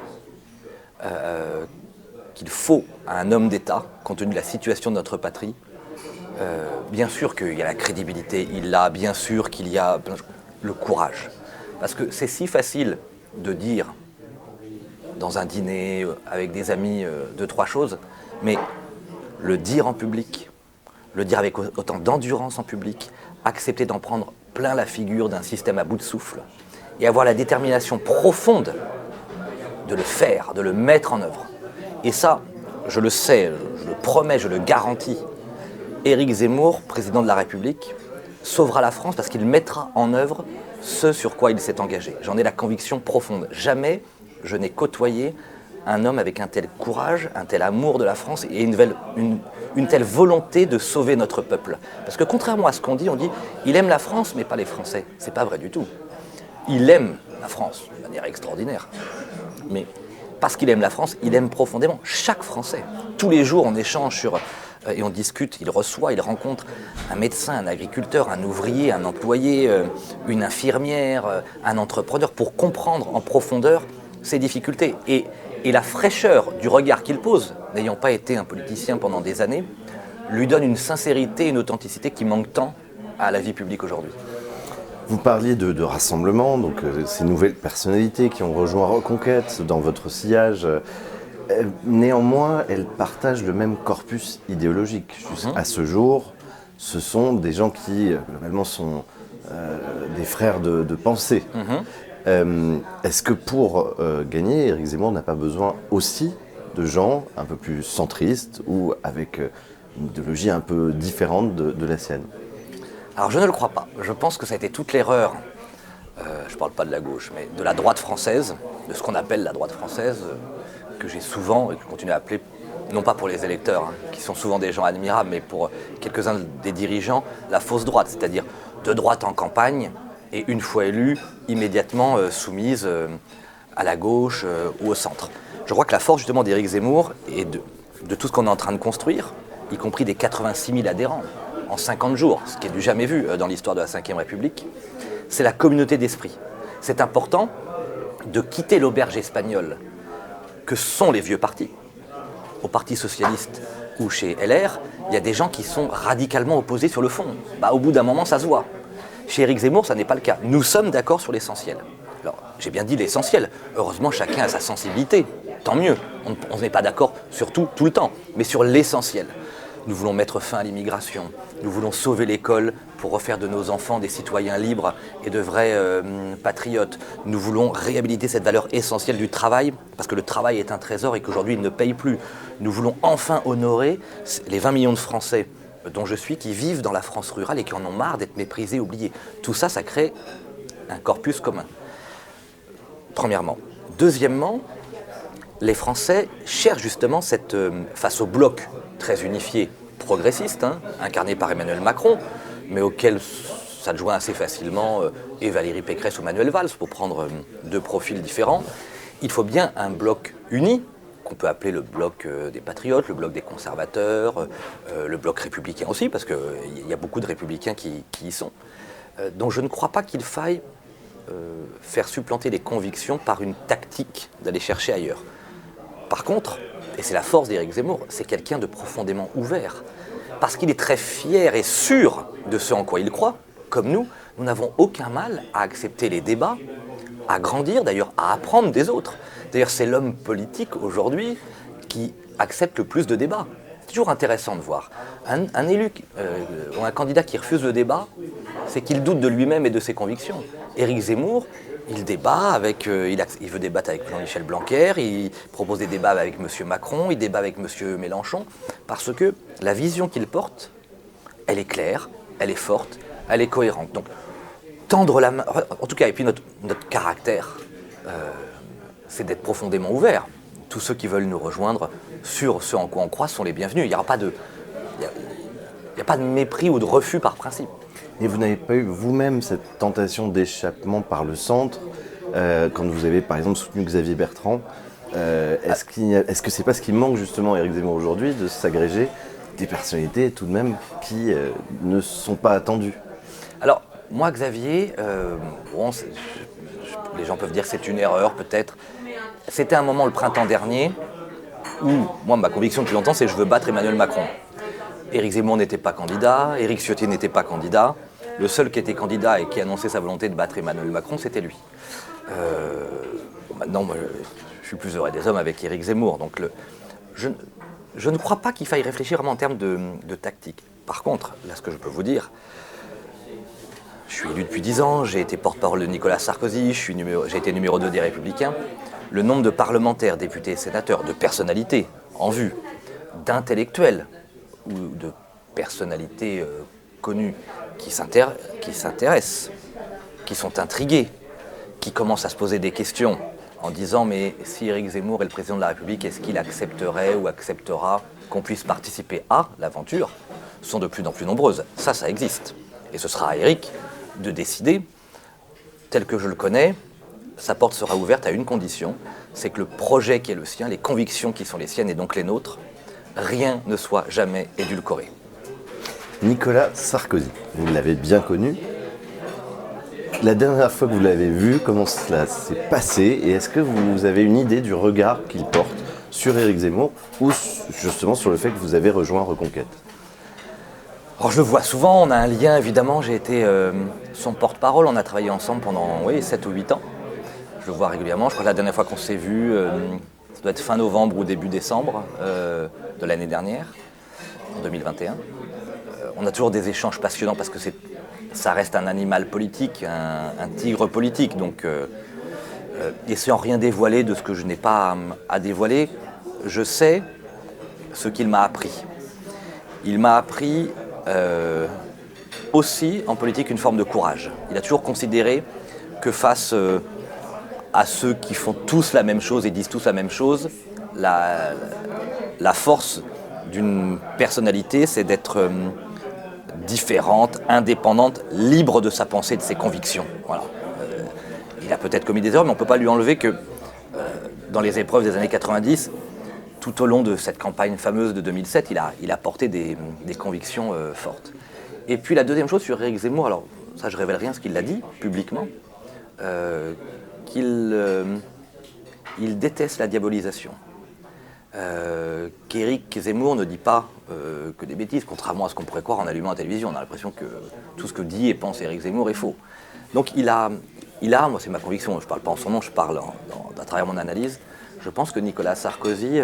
S1: qu'il faut à un homme d'État, compte tenu de la situation de notre patrie, bien sûr qu'il y a la crédibilité, il l'a, bien sûr qu'il y a le courage. Parce que c'est si facile de dire dans un dîner, avec des amis, 2-3 choses, mais le dire en public, le dire avec autant d'endurance en public, accepter d'en prendre plein la figure d'un système à bout de souffle, et avoir la détermination profonde de le faire, de le mettre en œuvre. Et ça, je le sais, je le promets, je le garantis, Éric Zemmour, président de la République, sauvera la France parce qu'il mettra en œuvre ce sur quoi il s'est engagé. J'en ai la conviction profonde. Jamais je n'ai côtoyé un homme avec un tel courage, un tel amour de la France et une telle volonté de sauver notre peuple. Parce que contrairement à ce qu'on dit, on dit « il aime la France mais pas les Français ». C'est pas vrai du tout. Il aime la France de manière extraordinaire. Mais parce qu'il aime la France, il aime profondément chaque Français. Tous les jours, on échange et on discute, il reçoit, il rencontre un médecin, un agriculteur, un ouvrier, un employé, une infirmière, un entrepreneur, pour comprendre en profondeur ses difficultés. Et la fraîcheur du regard qu'il pose, n'ayant pas été un politicien pendant des années, lui donne une sincérité, une authenticité qui manque tant à la vie publique aujourd'hui.
S2: Vous parliez de rassemblement, donc ces nouvelles personnalités qui ont rejoint Reconquête dans votre sillage. Néanmoins, elles partagent le même corpus idéologique. À ce jour, ce sont des gens qui, globalement, sont des frères de pensée. Est-ce que pour gagner, Éric Zemmour n'a pas besoin aussi de gens un peu plus centristes ou avec une idéologie un peu différente de la sienne ?
S1: Alors je ne le crois pas. Je pense que ça a été toute l'erreur je ne parle pas de la gauche, mais de la droite française, de ce qu'on appelle la droite française, que j'ai souvent et que je continue à appeler, non pas pour les électeurs, hein, qui sont souvent des gens admirables, mais pour quelques-uns des dirigeants, la fausse droite, c'est-à-dire de droite en campagne et une fois élue, immédiatement soumise à la gauche ou au centre. Je crois que la force justement d'Éric Zemmour et de tout ce qu'on est en train de construire, y compris des 86 000 adhérents en 50 jours, ce qui est du jamais vu dans l'histoire de la Ve République, c'est la communauté d'esprit. C'est important de quitter l'auberge espagnole que sont les vieux partis. Au Parti socialiste ou chez LR, il y a des gens qui sont radicalement opposés sur le fond. Au bout d'un moment, ça se voit. Chez Éric Zemmour, ça n'est pas le cas. Nous sommes d'accord sur l'essentiel. Alors, j'ai bien dit l'essentiel. Heureusement, chacun a sa sensibilité. Tant mieux. On n'est pas d'accord sur tout le temps, mais sur l'essentiel. Nous voulons mettre fin à l'immigration. Nous voulons sauver l'école pour refaire de nos enfants des citoyens libres et de vrais patriotes. Nous voulons réhabiliter cette valeur essentielle du travail, parce que le travail est un trésor et qu'aujourd'hui il ne paye plus. Nous voulons enfin honorer les 20 millions de Français dont je suis, qui vivent dans la France rurale et qui en ont marre d'être méprisés, oubliés. Tout ça, ça crée un corpus commun. Premièrement. Deuxièmement, les Français cherchent justement face au bloc très unifié, progressiste, incarné par Emmanuel Macron, mais auquel s'adjoint assez facilement et Valérie Pécresse ou Manuel Valls, pour prendre deux profils différents. Il faut bien un bloc uni, qu'on peut appeler le bloc des patriotes, le bloc des conservateurs, le bloc républicain aussi, parce qu'il y a beaucoup de républicains qui y sont. Donc je ne crois pas qu'il faille faire supplanter les convictions par une tactique d'aller chercher ailleurs. Par contre, et c'est la force d'Éric Zemmour, c'est quelqu'un de profondément ouvert. Parce qu'il est très fier et sûr de ce en quoi il croit, comme nous n'avons aucun mal à accepter les débats, à grandir d'ailleurs, à apprendre des autres. D'ailleurs, c'est l'homme politique aujourd'hui qui accepte le plus de débats. C'est toujours intéressant de voir. Un élu ou un candidat qui refuse le débat, c'est qu'il doute de lui-même et de ses convictions. Éric Zemmour, il débat il veut débattre avec Jean-Michel Blanquer, il propose des débats avec M. Macron, il débat avec M. Mélenchon, parce que la vision qu'il porte, elle est claire, elle est forte, elle est cohérente. Donc, tendre la main, en tout cas, et puis notre caractère, c'est d'être profondément ouvert. Tous ceux qui veulent nous rejoindre sur ce en quoi on croit sont les bienvenus. Il n'y a pas de mépris ou de refus par principe.
S2: Et vous n'avez pas eu vous-même cette tentation d'échappement par le centre quand vous avez par exemple soutenu Xavier Bertrand est-ce que c'est pas ce qui manque justement à Éric Zemmour aujourd'hui, de s'agréger des personnalités tout de même qui ne sont pas attendues?
S1: Alors moi Xavier, les gens peuvent dire que c'est une erreur peut-être. C'était un moment le printemps dernier où moi ma conviction depuis longtemps c'est que je veux battre Emmanuel Macron. Éric Zemmour n'était pas candidat, Éric Ciotti n'était pas candidat. Le seul qui était candidat et qui annonçait sa volonté de battre Emmanuel Macron, c'était lui. Maintenant, moi, je suis plus heureux des hommes avec Éric Zemmour. Donc je ne crois pas qu'il faille réfléchir vraiment en termes de tactique. Par contre, là, ce que je peux vous dire, je suis élu depuis 10 ans, j'ai été porte-parole de Nicolas Sarkozy, j'ai été numéro 2 des Républicains. Le nombre de parlementaires, députés et sénateurs, de personnalités en vue, d'intellectuels ou de personnalités connues qui s'intéressent, qui sont intrigués, qui commencent à se poser des questions en disant mais si Éric Zemmour est le président de la République, est-ce qu'il accepterait ou acceptera qu'on puisse participer à l'aventure, sont de plus en plus nombreuses. Ça existe. Et ce sera à Éric de décider, tel que je le connais, sa porte sera ouverte à une condition, c'est que le projet qui est le sien, les convictions qui sont les siennes et donc les nôtres, rien ne soit jamais édulcoré.
S2: Nicolas Sarkozy, vous l'avez bien connu. La dernière fois que vous l'avez vu, comment cela s'est passé et est-ce que vous avez une idée du regard qu'il porte sur Éric Zemmour ou justement sur le fait que vous avez rejoint Reconquête?
S1: Alors, je le vois souvent, on a un lien évidemment, j'ai été son porte-parole, on a travaillé ensemble pendant 7 ou 8 ans. Je le vois régulièrement, je crois que la dernière fois qu'on s'est vu, ça doit être fin novembre ou début décembre de l'année dernière, en 2021. On a toujours des échanges passionnants parce que ça reste un animal politique, un tigre politique. Donc, et sans rien dévoiler de ce que je n'ai pas à dévoiler, je sais ce qu'il m'a appris. Il m'a appris aussi en politique une forme de courage. Il a toujours considéré que face à ceux qui font tous la même chose et disent tous la même chose, la force d'une personnalité, c'est d'être différente, indépendante, libre de sa pensée, de ses convictions. Voilà. Il a peut-être commis des erreurs, mais on ne peut pas lui enlever que dans les épreuves des années 90, tout au long de cette campagne fameuse de 2007, il a porté des convictions fortes. Et puis la deuxième chose sur Éric Zemmour, alors ça je révèle rien, ce qu'il l'a dit publiquement, qu'il déteste la diabolisation. Qu'Éric Zemmour ne dit pas que des bêtises, contrairement à ce qu'on pourrait croire en allumant la télévision. On a l'impression que tout ce que dit et pense Éric Zemmour est faux. Donc il a, moi c'est ma conviction, je ne parle pas en son nom, je parle à travers mon analyse, je pense que Nicolas Sarkozy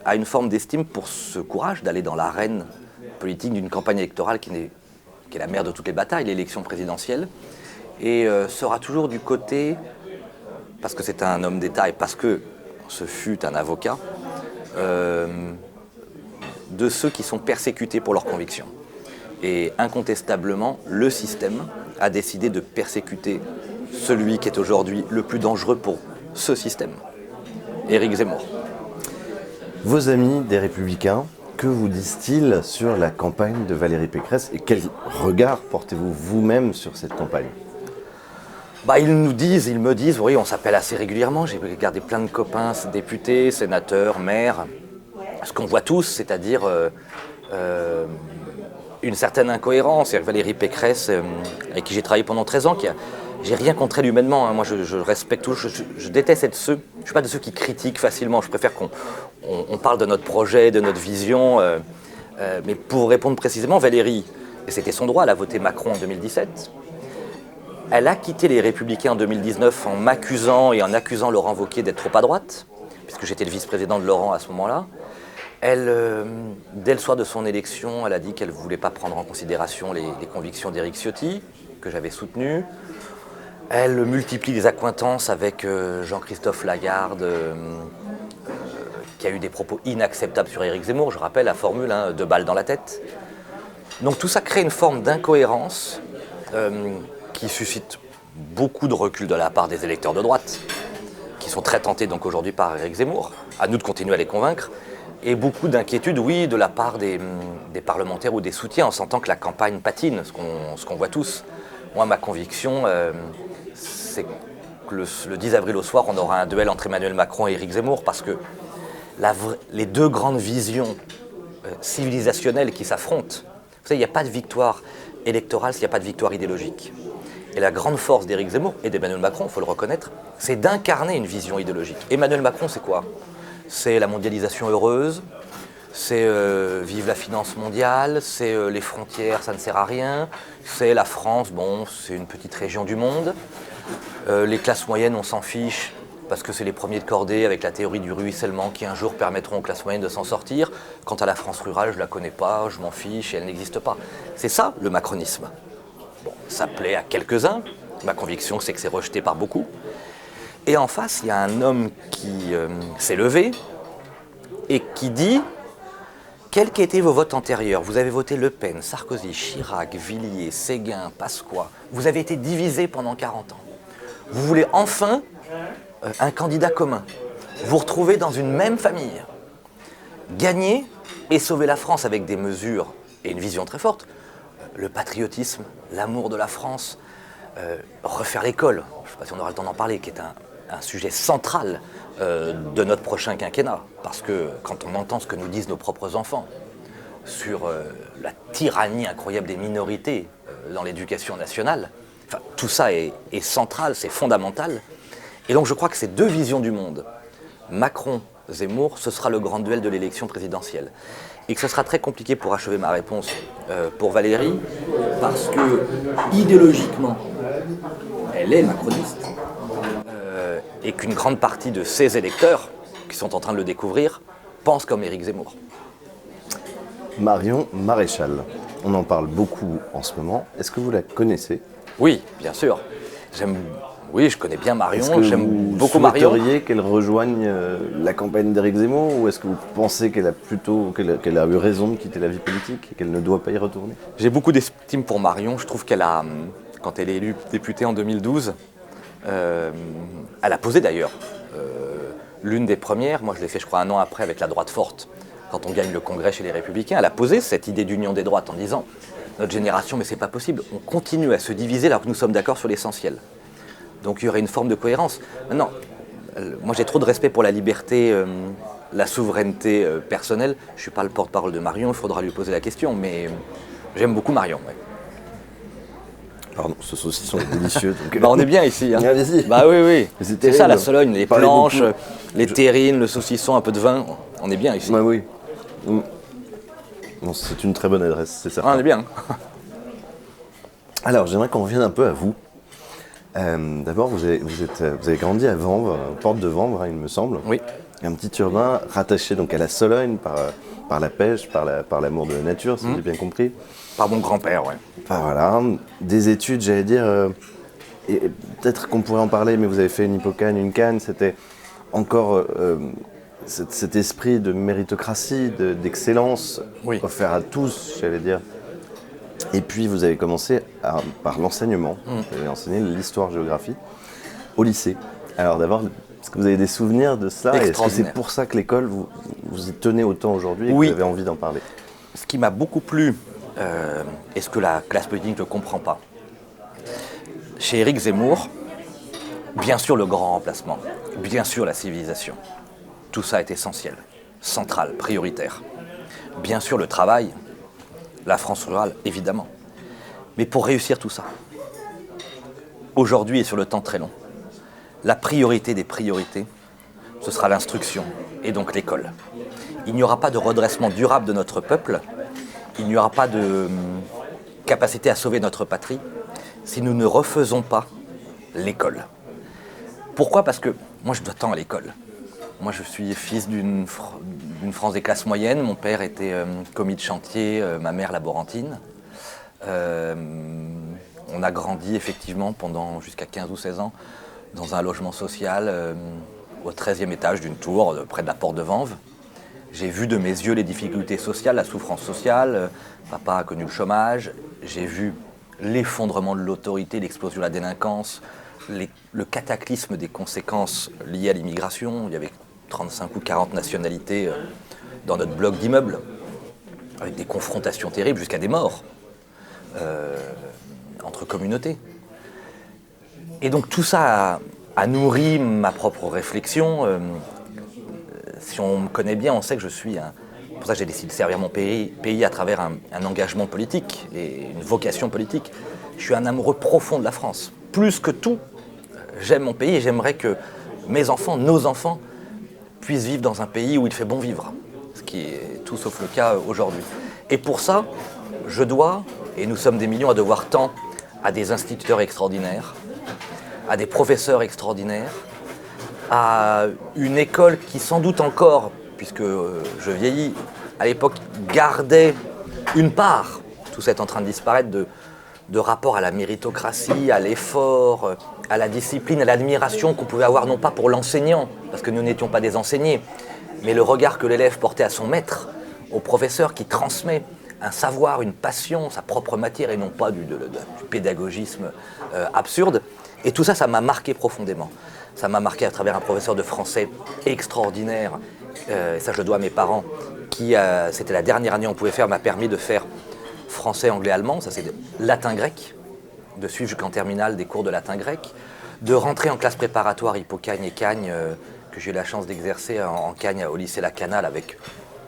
S1: a une forme d'estime pour ce courage d'aller dans l'arène politique d'une campagne électorale qui est la mère de toutes les batailles, l'élection présidentielle, et sera toujours du côté, parce que c'est un homme d'État et parce que ce fut un avocat, de ceux qui sont persécutés pour leurs convictions. Et incontestablement, le système a décidé de persécuter celui qui est aujourd'hui le plus dangereux pour ce système, Éric Zemmour.
S2: Vos amis des Républicains, que vous disent-ils sur la campagne de Valérie Pécresse et quel regard portez-vous vous-même sur cette campagne ?
S1: Ils me disent, oui, on s'appelle assez régulièrement, j'ai gardé plein de copains, députés, sénateurs, maires, ce qu'on voit tous, c'est-à-dire une certaine incohérence. C'est-à-dire Valérie Pécresse, avec qui j'ai travaillé pendant 13 ans, j'ai rien contre elle humainement, hein. Moi je respecte tout, je déteste être je ne suis pas de ceux qui critiquent facilement, je préfère qu'on parle de notre projet, de notre vision, mais pour répondre précisément, Valérie, et c'était son droit, elle a voté Macron en 2017, elle a quitté les Républicains en 2019 en m'accusant et en accusant Laurent Wauquiez d'être trop à droite, puisque j'étais le vice-président de Laurent à ce moment-là. Elle, dès le soir de son élection, elle a dit qu'elle ne voulait pas prendre en considération les convictions d'Éric Ciotti, que j'avais soutenues. Elle multiplie les accointances avec Jean-Christophe Lagarde, qui a eu des propos inacceptables sur Éric Zemmour. Je rappelle la formule, 2 balles dans la tête. Donc tout ça crée une forme d'incohérence qui suscite beaucoup de recul de la part des électeurs de droite, qui sont très tentés donc aujourd'hui par Éric Zemmour. À nous de continuer à les convaincre. Et beaucoup d'inquiétude, oui, de la part des parlementaires ou des soutiens, en sentant que la campagne patine, ce qu'on voit tous. Moi, ma conviction, c'est que le 10 avril au soir, on aura un duel entre Emmanuel Macron et Éric Zemmour, parce que les deux grandes visions civilisationnelles qui s'affrontent, vous savez, il n'y a pas de victoire électorale s'il n'y a pas de victoire idéologique. Et la grande force d'Éric Zemmour et d'Emmanuel Macron, il faut le reconnaître, c'est d'incarner une vision idéologique. Emmanuel Macron, c'est quoi ? C'est la mondialisation heureuse, c'est vive la finance mondiale, c'est les frontières, ça ne sert à rien, c'est la France, bon, c'est une petite région du monde. Les classes moyennes, on s'en fiche, parce que c'est les premiers de cordée avec la théorie du ruissellement qui un jour permettront aux classes moyennes de s'en sortir. Quant à la France rurale, je ne la connais pas, je m'en fiche et elle n'existe pas. C'est ça le macronisme. Bon, ça plaît à quelques-uns, ma conviction c'est que c'est rejeté par beaucoup. Et en face, il y a un homme qui s'est levé et qui dit « Quels qu'étaient vos votes antérieurs ? Vous avez voté Le Pen, Sarkozy, Chirac, Villiers, Séguin, Pasqua. Vous avez été divisés pendant 40 ans. Vous voulez enfin un candidat commun. Vous retrouvez dans une même famille. Gagner et sauver la France avec des mesures et une vision très forte. Le patriotisme, l'amour de la France, refaire l'école. Je ne sais pas si on aura le temps d'en parler, qui est un sujet central de notre prochain quinquennat. Parce que quand on entend ce que nous disent nos propres enfants sur la tyrannie incroyable des minorités dans l'éducation nationale, enfin, tout ça est central, c'est fondamental. Et donc je crois que ces deux visions du monde, Macron-Zemmour, ce sera le grand duel de l'élection présidentielle. Et que ce sera très compliqué pour achever ma réponse pour Valérie, parce que idéologiquement, elle est macroniste, et qu'une grande partie de ses électeurs, qui sont en train de le découvrir, pensent comme Éric Zemmour.
S2: Marion Maréchal, on en parle beaucoup en ce moment. Est-ce que vous la connaissez ?
S1: Oui, bien sûr. Oui, je connais bien Marion, j'aime beaucoup Marion.
S2: Est-ce que vous souhaiteriez qu'elle rejoigne la campagne d'Éric Zemmour, ou est-ce que vous pensez qu'elle a eu raison de quitter la vie politique et qu'elle ne doit pas y retourner ?
S1: J'ai beaucoup d'estime pour Marion. Je trouve qu'elle a, quand elle est élue députée en 2012, Elle a posé d'ailleurs l'une des premières, moi je l'ai fait je crois 1 an après avec la droite forte, quand on gagne le Congrès chez les Républicains, elle a posé cette idée d'union des droites en disant notre génération, mais c'est pas possible, on continue à se diviser alors que nous sommes d'accord sur l'essentiel. Donc il y aurait une forme de cohérence. Maintenant, moi j'ai trop de respect pour la liberté, la souveraineté personnelle. Je ne suis pas le porte-parole de Marion, il faudra lui poser la question, mais j'aime beaucoup Marion. Ouais.
S2: Pardon, ce saucisson est délicieux. Donc...
S1: on est bien ici. Hein.
S2: Allez-y.
S1: Bah oui. C'est ça la Sologne, les planches,
S2: beaucoup.
S1: les terrines, le saucisson, un peu de vin. On est bien ici.
S2: Bah oui. Bon, c'est une très bonne adresse, c'est certain.
S1: On est bien.
S2: Alors, j'aimerais qu'on revienne un peu à vous. D'abord, vous avez grandi à Vanves, porte de Vanves, hein, il me semble.
S1: Oui.
S2: Un petit urbain rattaché donc à la Sologne par la pêche, par l'amour de la nature, si j'ai bien compris.
S1: Par mon grand-père, ouais.
S2: Enfin, voilà, des études, j'allais dire, et peut-être qu'on pourrait en parler, mais vous avez fait une hippocane, une canne, c'était encore cet esprit de méritocratie, d'excellence,
S1: oui.
S2: offert à tous, j'allais dire. Et puis vous avez commencé par l'enseignement, vous avez enseigné l'histoire-géographie au lycée. Alors d'abord, est-ce que vous avez des souvenirs de ça? Et est-ce que c'est pour ça que l'école, vous y tenez autant aujourd'hui et que vous avez envie d'en parler?
S1: Ce qui m'a beaucoup plu, et ce que la classe politique ne comprend pas, chez Éric Zemmour, bien sûr le grand remplacement, bien sûr la civilisation, tout ça est essentiel, central, prioritaire. Bien sûr le travail, la France rurale, évidemment. Mais pour réussir tout ça, aujourd'hui et sur le temps très long, la priorité des priorités, ce sera l'instruction et donc l'école. Il n'y aura pas de redressement durable de notre peuple, il n'y aura pas de capacité à sauver notre patrie si nous ne refaisons pas l'école. Pourquoi? Parce que moi je dois tant à l'école. Moi je suis fils d'une France des classes moyennes, mon père était commis de chantier, ma mère laborantine. On a grandi effectivement pendant jusqu'à 15 ou 16 ans dans un logement social au 13e étage d'une tour près de la porte de Vanves. J'ai vu de mes yeux les difficultés sociales, la souffrance sociale. Papa a connu le chômage. J'ai vu l'effondrement de l'autorité, l'explosion de la délinquance, le cataclysme des conséquences liées à l'immigration. Il y avait 35 ou 40 nationalités dans notre bloc d'immeubles, avec des confrontations terribles jusqu'à des morts entre communautés. Et donc tout ça a nourri ma propre réflexion. Si on me connaît bien, on sait que je suis pour ça que j'ai décidé de servir mon pays à travers un engagement politique et une vocation politique. Je suis un amoureux profond de la France. Plus que tout, j'aime mon pays et j'aimerais que mes enfants, nos enfants, puissent vivre dans un pays où il fait bon vivre. Ce qui est tout sauf le cas aujourd'hui. Et pour ça, je dois, et nous sommes des millions à devoir tant à des instituteurs extraordinaires, à des professeurs extraordinaires, à une école qui sans doute encore, puisque je vieillis, à l'époque gardait une part, tout ça est en train de disparaître, de rapport à la méritocratie, à l'effort, à la discipline, à l'admiration qu'on pouvait avoir non pas pour l'enseignant, parce que nous n'étions pas des enseignés, mais le regard que l'élève portait à son maître, au professeur qui transmet un savoir, une passion, sa propre matière et non pas du pédagogisme absurde. Et tout ça, ça m'a marqué profondément. Ça m'a marqué à travers un professeur de français extraordinaire, et ça je le dois à mes parents, qui, c'était la dernière année on pouvait faire, m'a permis de faire français, anglais, allemand, ça c'est latin-grec, de suivre jusqu'en terminale des cours de latin-grec, de rentrer en classe préparatoire Hippocagne et Cagne, que j'ai eu la chance d'exercer en Cagne au lycée La Canale avec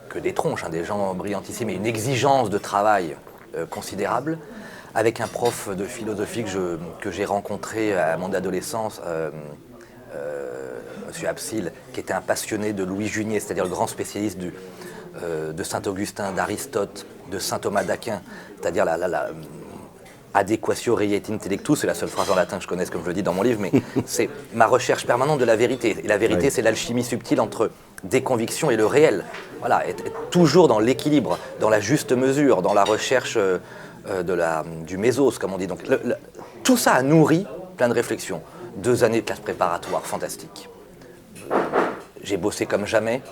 S1: que des tronches, des gens brillantissimes, et une exigence de travail considérable, avec un prof de philosophie que j'ai rencontré à mon adolescence, M. Absil, qui était un passionné de Louis Junier, c'est-à-dire le grand spécialiste de Saint-Augustin, d'Aristote, de Saint Thomas d'Aquin, c'est-à-dire la adéquatio reiet intellectus, c'est la seule phrase en latin que je connaisse comme je le dis dans mon livre, mais c'est ma recherche permanente de la vérité. Et la vérité, c'est l'alchimie subtile entre des convictions et le réel. Voilà, être toujours dans l'équilibre, dans la juste mesure, dans la recherche du mésos, comme on dit. Donc, tout ça a nourri plein de réflexions. 2 années de classe préparatoire, fantastique. J'ai bossé comme jamais,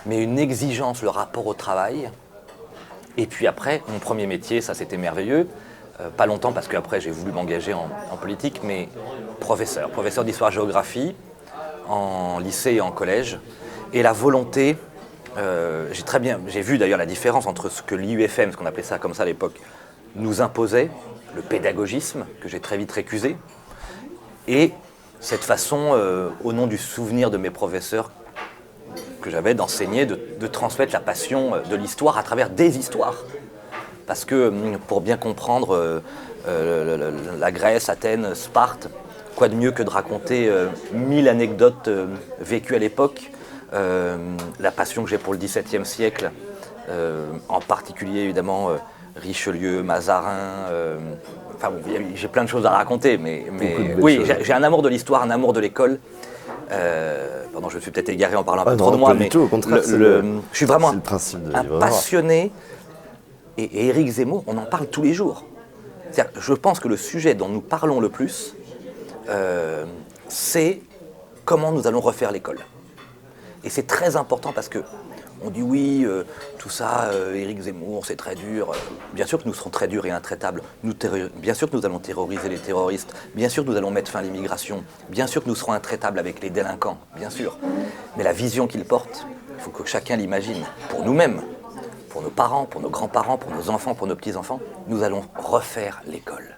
S1: mais une exigence, le rapport au travail. Et puis après, mon premier métier, ça c'était merveilleux. pas longtemps parce qu'après j'ai voulu m'engager en politique, mais professeur d'histoire-géographie en lycée et en collège. Et la volonté, j'ai vu d'ailleurs la différence entre ce que l'IUFM, ce qu'on appelait ça comme ça à l'époque, nous imposait, le pédagogisme, que j'ai très vite récusé, et cette façon, au nom du souvenir de mes professeurs que j'avais, d'enseigner, de transmettre la passion de l'histoire à travers des histoires. Parce que pour bien comprendre la Grèce, Athènes, Sparte, quoi de mieux que de raconter 1000 anecdotes vécues à l'époque, la passion que j'ai pour le XVIIe siècle, en particulier évidemment Richelieu, Mazarin, j'ai plein de choses à raconter, mais oui, j'ai un amour de l'histoire, un amour de l'école. Pardon, je me suis peut-être égaré en parlant un peu trop de moi, mais
S2: tout, au contraire,
S1: je suis vraiment un
S2: un
S1: passionné. Et Éric Zemmour, on en parle tous les jours. C'est-à-dire, je pense que le sujet dont nous parlons le plus, c'est comment nous allons refaire l'école. Et c'est très important parce que on dit oui, tout ça, Éric Zemmour, c'est très dur. Bien sûr que nous serons très durs et intraitables. Bien sûr que nous allons terroriser les terroristes. Bien sûr que nous allons mettre fin à l'immigration. Bien sûr que nous serons intraitables avec les délinquants. Bien sûr. Mais la vision qu'il porte, il faut que chacun l'imagine pour nous-mêmes, pour nos parents, pour nos grands-parents, pour nos enfants, pour nos petits-enfants. Nous allons refaire l'école.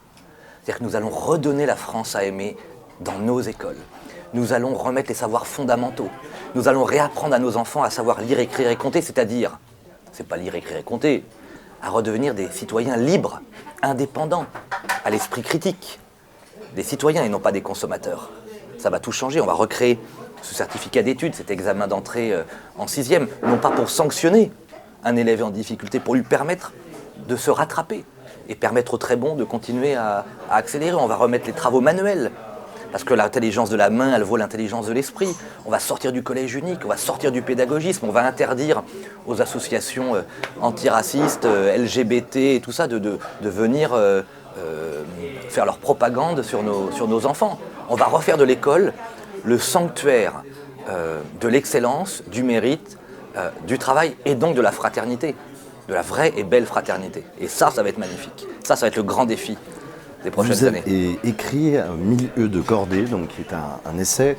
S1: C'est-à-dire que nous allons redonner la France à aimer dans nos écoles. Nous allons remettre les savoirs fondamentaux. Nous allons réapprendre à nos enfants à savoir lire, écrire et compter, c'est-à-dire, c'est pas lire, écrire et compter, à redevenir des citoyens libres, indépendants, à l'esprit critique, des citoyens et non pas des consommateurs. Ça va tout changer, on va recréer ce certificat d'études, cet examen d'entrée en 6e, non pas pour sanctionner un élève en difficulté, pour lui permettre de se rattraper et permettre aux très bons de continuer à accélérer. On va remettre les travaux manuels, parce que l'intelligence de la main, elle vaut l'intelligence de l'esprit. On va sortir du collège unique, on va sortir du pédagogisme, on va interdire aux associations antiracistes, LGBT et tout ça de venir faire leur propagande sur nos enfants. On va refaire de l'école le sanctuaire de l'excellence, du mérite, du travail et donc de la fraternité, de la vraie et belle fraternité. Et ça va être magnifique. Ça va être le grand défi des prochaines années.
S2: Vous avez écrit un milieu de cordée, donc qui est un essai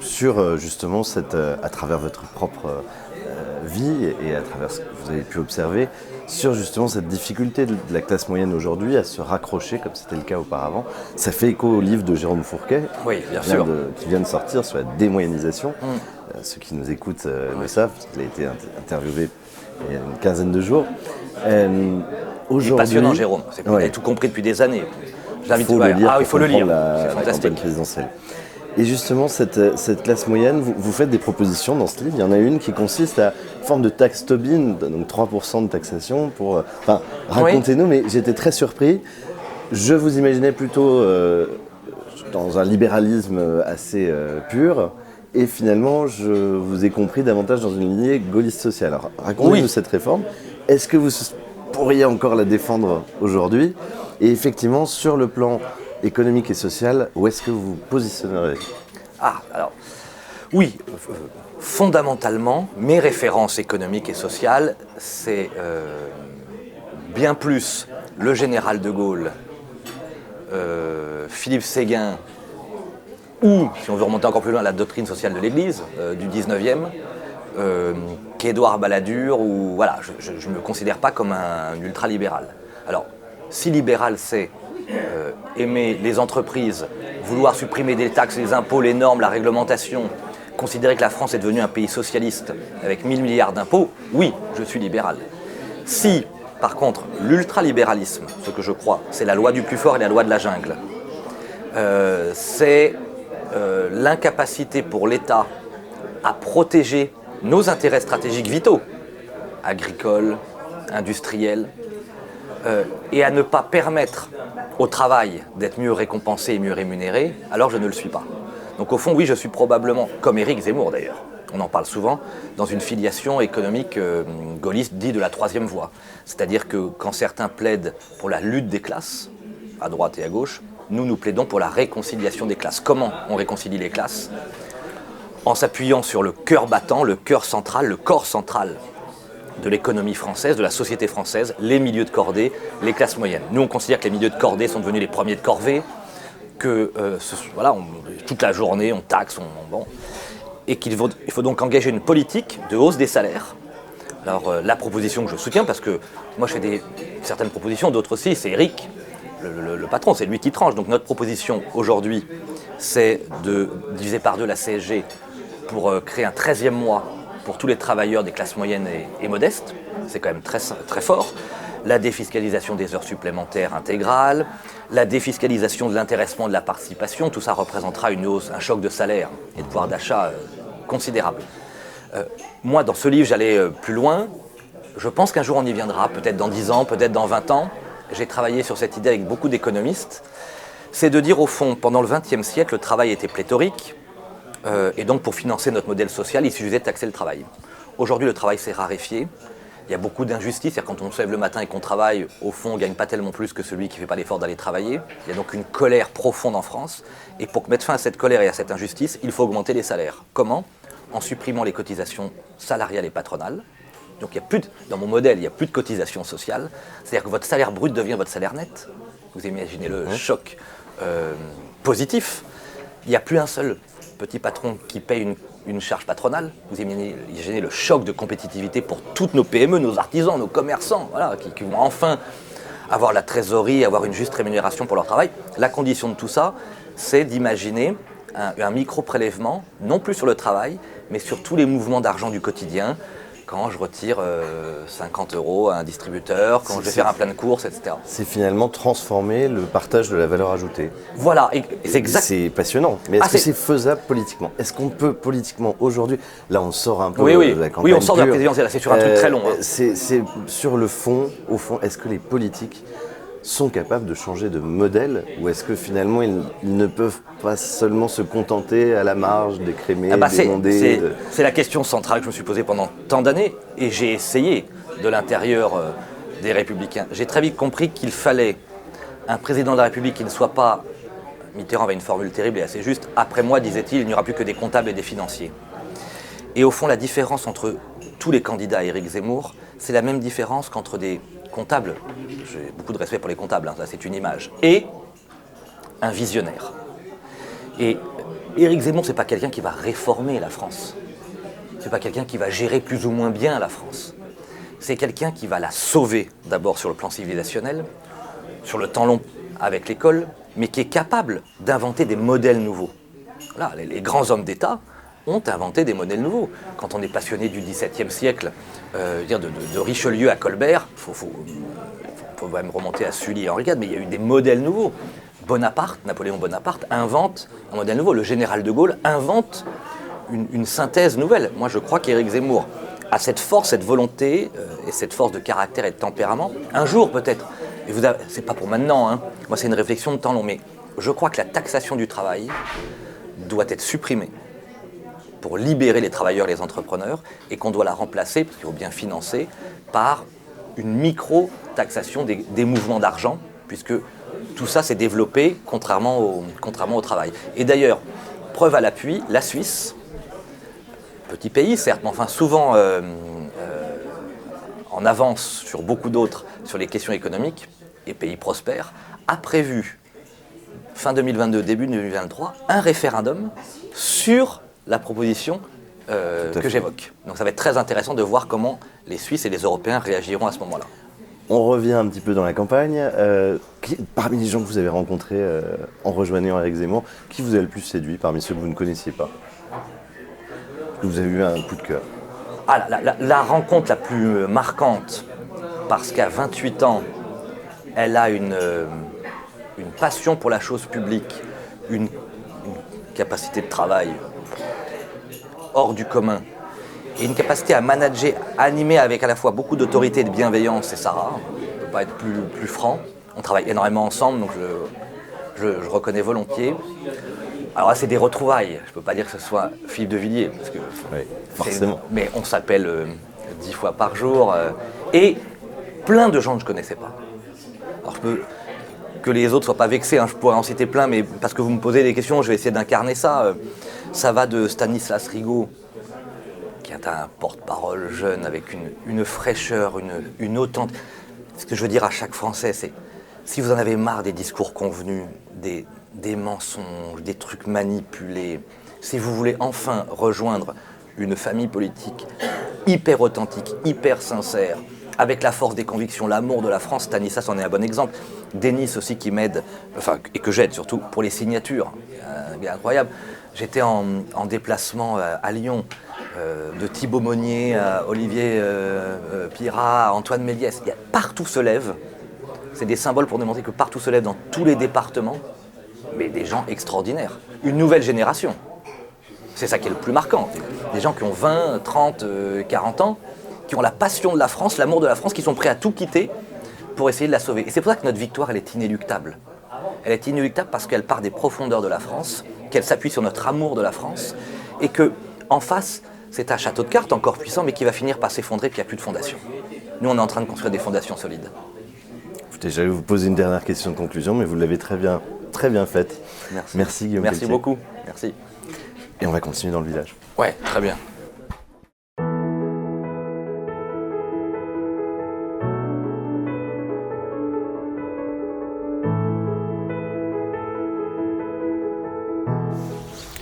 S2: sur justement à travers votre propre vie et à travers ce que vous avez pu observer, sur justement cette difficulté de la classe moyenne aujourd'hui à se raccrocher, comme c'était le cas auparavant. Ça fait écho au livre de Jérôme Fourquet,
S1: oui, bien sûr,
S2: qui vient de sortir sur la démoyennisation. Ceux qui nous écoutent le savent, parce qu'il a été interviewé il y a une quinzaine de jours.
S1: Il est passionnant, Jérôme. Vous avez tout compris depuis des années.
S2: Il faut le lire.
S1: Il faut le lire.
S2: C'est fantastique. Présidentielle. Et justement, cette classe moyenne, vous faites des propositions dans ce livre. Il y en a une qui consiste à une forme de taxe Tobin, donc 3% de taxation. Racontez-nous, mais j'étais très surpris. Je vous imaginais plutôt dans un libéralisme assez pur. Et finalement, je vous ai compris davantage dans une lignée gaulliste sociale. Alors, racontez-nous cette réforme. Est-ce que vous pourriez encore la défendre aujourd'hui? Et effectivement, sur le plan économique et social, où est-ce que vous vous positionnerez?
S1: Alors, oui, fondamentalement, mes références économiques et sociales, c'est bien plus le général de Gaulle, Philippe Séguin, ou, si on veut remonter encore plus loin, la doctrine sociale de l'Église du 19e, qu'Édouard Balladur, ou voilà, je ne me considère pas comme un ultralibéral. Alors, si libéral c'est aimer les entreprises, vouloir supprimer des taxes, les impôts, les normes, la réglementation, considérer que la France est devenue un pays socialiste avec 1000 milliards d'impôts, oui, je suis libéral. Si, par contre, l'ultralibéralisme, ce que je crois, c'est la loi du plus fort et la loi de la jungle, c'est l'incapacité pour l'État à protéger nos intérêts stratégiques vitaux, agricoles, industriels, et à ne pas permettre au travail d'être mieux récompensé et mieux rémunéré, alors je ne le suis pas. Donc au fond, oui, je suis probablement, comme Éric Zemmour d'ailleurs, on en parle souvent, dans une filiation économique gaulliste dit de la troisième voie. C'est-à-dire que quand certains plaident pour la lutte des classes, à droite et à gauche, nous plaidons pour la réconciliation des classes. Comment on réconcilie les classes? En s'appuyant sur le cœur battant, le cœur central, le corps central de l'économie française, de la société française, les milieux de cordée, les classes moyennes. Nous, on considère que les milieux de cordée sont devenus les premiers de corvée, que toute la journée, on taxe, et qu'il faut donc engager une politique de hausse des salaires. Alors, la proposition que je soutiens, parce que moi, je fais certaines propositions, d'autres aussi, c'est Eric, le patron, c'est lui qui tranche. Donc, notre proposition aujourd'hui, c'est de diviser par 2 la CSG pour créer un 13e mois pour tous les travailleurs des classes moyennes et modestes. C'est quand même très, très fort. La défiscalisation des heures supplémentaires intégrales, la défiscalisation de l'intéressement de la participation, tout ça représentera une hausse, un choc de salaire et de pouvoir d'achat considérable. Moi, dans ce livre, j'allais plus loin. Je pense qu'un jour on y viendra, peut-être dans 10 ans, peut-être dans 20 ans. J'ai travaillé sur cette idée avec beaucoup d'économistes. C'est de dire au fond, pendant le XXe siècle, le travail était pléthorique. Et donc pour financer notre modèle social, il suffisait de taxer le travail. Aujourd'hui, le travail s'est raréfié. Il y a beaucoup d'injustices. C'est-à-dire quand on se lève le matin et qu'on travaille, au fond, on ne gagne pas tellement plus que celui qui ne fait pas l'effort d'aller travailler. Il y a donc une colère profonde en France. Et pour mettre fin à cette colère et à cette injustice, il faut augmenter les salaires. Comment ? En supprimant les cotisations salariales et patronales. Donc dans mon modèle, il n'y a plus de cotisations sociales. C'est-à-dire que votre salaire brut devient votre salaire net. Vous imaginez le choc positif. Il n'y a plus un seul petit patron qui paye une charge patronale. Vous imaginez le choc de compétitivité pour toutes nos PME, nos artisans, nos commerçants, voilà, qui vont enfin avoir la trésorerie, avoir une juste rémunération pour leur travail. La condition de tout ça, c'est d'imaginer un micro-prélèvement, non plus sur le travail, mais sur tous les mouvements d'argent du quotidien, quand je retire 50 € à un distributeur, quand je vais faire un plein de courses, etc.
S2: C'est finalement transformer le partage de la valeur ajoutée.
S1: Voilà, et c'est exact.
S2: C'est passionnant. Mais est-ce que c'est faisable politiquement ? Est-ce qu'on peut politiquement aujourd'hui, là on sort un peu de la campagne
S1: on sort de la
S2: pure,
S1: présidentielle, là c'est sur un truc très long.
S2: C'est sur le fond, au fond, est-ce que les politiques sont capables de changer de modèle ou est-ce que finalement ils ne peuvent pas seulement se contenter à la marge d'écrémer, d'émonder
S1: C'est la question centrale que je me suis posée pendant tant d'années et j'ai essayé de l'intérieur des Républicains. J'ai très vite compris qu'il fallait un président de la République qui ne soit pas, Mitterrand avait une formule terrible et assez juste, après moi, disait-il, il n'y aura plus que des comptables et des financiers. Et au fond, la différence entre tous les candidats à Éric Zemmour, c'est la même différence qu'entre des comptable, j'ai beaucoup de respect pour les comptables, ça c'est une image, et un visionnaire. Et Éric Zemmour, c'est pas quelqu'un qui va réformer la France. C'est pas quelqu'un qui va gérer plus ou moins bien la France. C'est quelqu'un qui va la sauver, d'abord sur le plan civilisationnel, sur le temps long avec l'école, mais qui est capable d'inventer des modèles nouveaux. Là, les grands hommes d'État ont inventé des modèles nouveaux. Quand on est passionné du XVIIe siècle, de Richelieu à Colbert, il faut même remonter à Sully et Henri IV, mais il y a eu des modèles nouveaux. Napoléon Bonaparte invente un modèle nouveau. Le général de Gaulle invente une synthèse nouvelle. Moi, je crois qu'Éric Zemmour a cette force, cette volonté et cette force de caractère et de tempérament. Un jour, peut-être. Et c'est pas pour maintenant. Moi, c'est une réflexion de temps long. Mais je crois que la taxation du travail doit être supprimée pour libérer les travailleurs et les entrepreneurs, et qu'on doit la remplacer, parce qu'il faut bien financer, par une micro-taxation des mouvements d'argent, puisque tout ça s'est développé contrairement au travail. Et d'ailleurs, preuve à l'appui, la Suisse, petit pays certes, mais enfin souvent en avance sur beaucoup d'autres sur les questions économiques, et pays prospères, a prévu, fin 2022, début 2023, un référendum sur la proposition que j'évoque. Donc ça va être très intéressant de voir comment les Suisses et les Européens réagiront à ce moment-là.
S2: On revient un petit peu dans la campagne. Parmi les gens que vous avez rencontrés en rejoignant Éric Zemmour, qui vous a le plus séduit parmi ceux que vous ne connaissiez pas ? Que vous avez eu un coup de cœur ?
S1: La rencontre la plus marquante, parce qu'à 28 ans, elle a une passion pour la chose publique, une capacité de travail hors du commun, et une capacité à manager, animer avec à la fois beaucoup d'autorité et de bienveillance, c'est Sarah, on ne peut pas être plus franc. On travaille énormément ensemble, donc je reconnais volontiers. Alors là, c'est des retrouvailles, je ne peux pas dire que ce soit Philippe de Villiers, parce que
S2: forcément.
S1: Mais on s'appelle 10 fois par jour, et plein de gens que je ne connaissais pas. Alors que les autres ne soient pas vexés, je pourrais en citer plein, mais parce que vous me posez des questions, je vais essayer d'incarner ça. Ça va de Stanislas Rigaud, qui est tu as un porte-parole jeune avec une fraîcheur, une authenticité. Ce que je veux dire à chaque Français, c'est si vous en avez marre des discours convenus, des mensonges, des trucs manipulés, si vous voulez enfin rejoindre une famille politique hyper authentique, hyper sincère, avec la force des convictions, l'amour de la France, Stanislas en est un bon exemple. Denis aussi qui m'aide, enfin, et que j'aide surtout pour les signatures. Un gars incroyable. J'étais en déplacement à Lyon, de Thibaut Monnier à Olivier Pirat, à Antoine Méliès. Partout se lève. C'est des symboles pour démontrer que partout se lève dans tous les départements, mais des gens extraordinaires. Une nouvelle génération. C'est ça qui est le plus marquant. Des gens qui ont 20, 30, 40 ans, qui ont la passion de la France, l'amour de la France, qui sont prêts à tout quitter pour essayer de la sauver. Et c'est pour ça que notre victoire, elle est inéluctable. Elle est inéluctable parce qu'elle part des profondeurs de la France, qu'elle s'appuie sur notre amour de la France, et qu'en face, c'est un château de cartes encore puissant, mais qui va finir par s'effondrer, puis il n'y a plus de fondation. Nous, on est en train de construire des fondations solides.
S2: Écoutez, j'allais vous poser une dernière question de conclusion, mais vous l'avez très bien faite.
S1: Merci.
S2: Merci Guillaume
S1: Merci
S2: Pelletier.
S1: beaucoup. Merci.
S2: Et on va continuer dans le village.
S1: Ouais, très bien.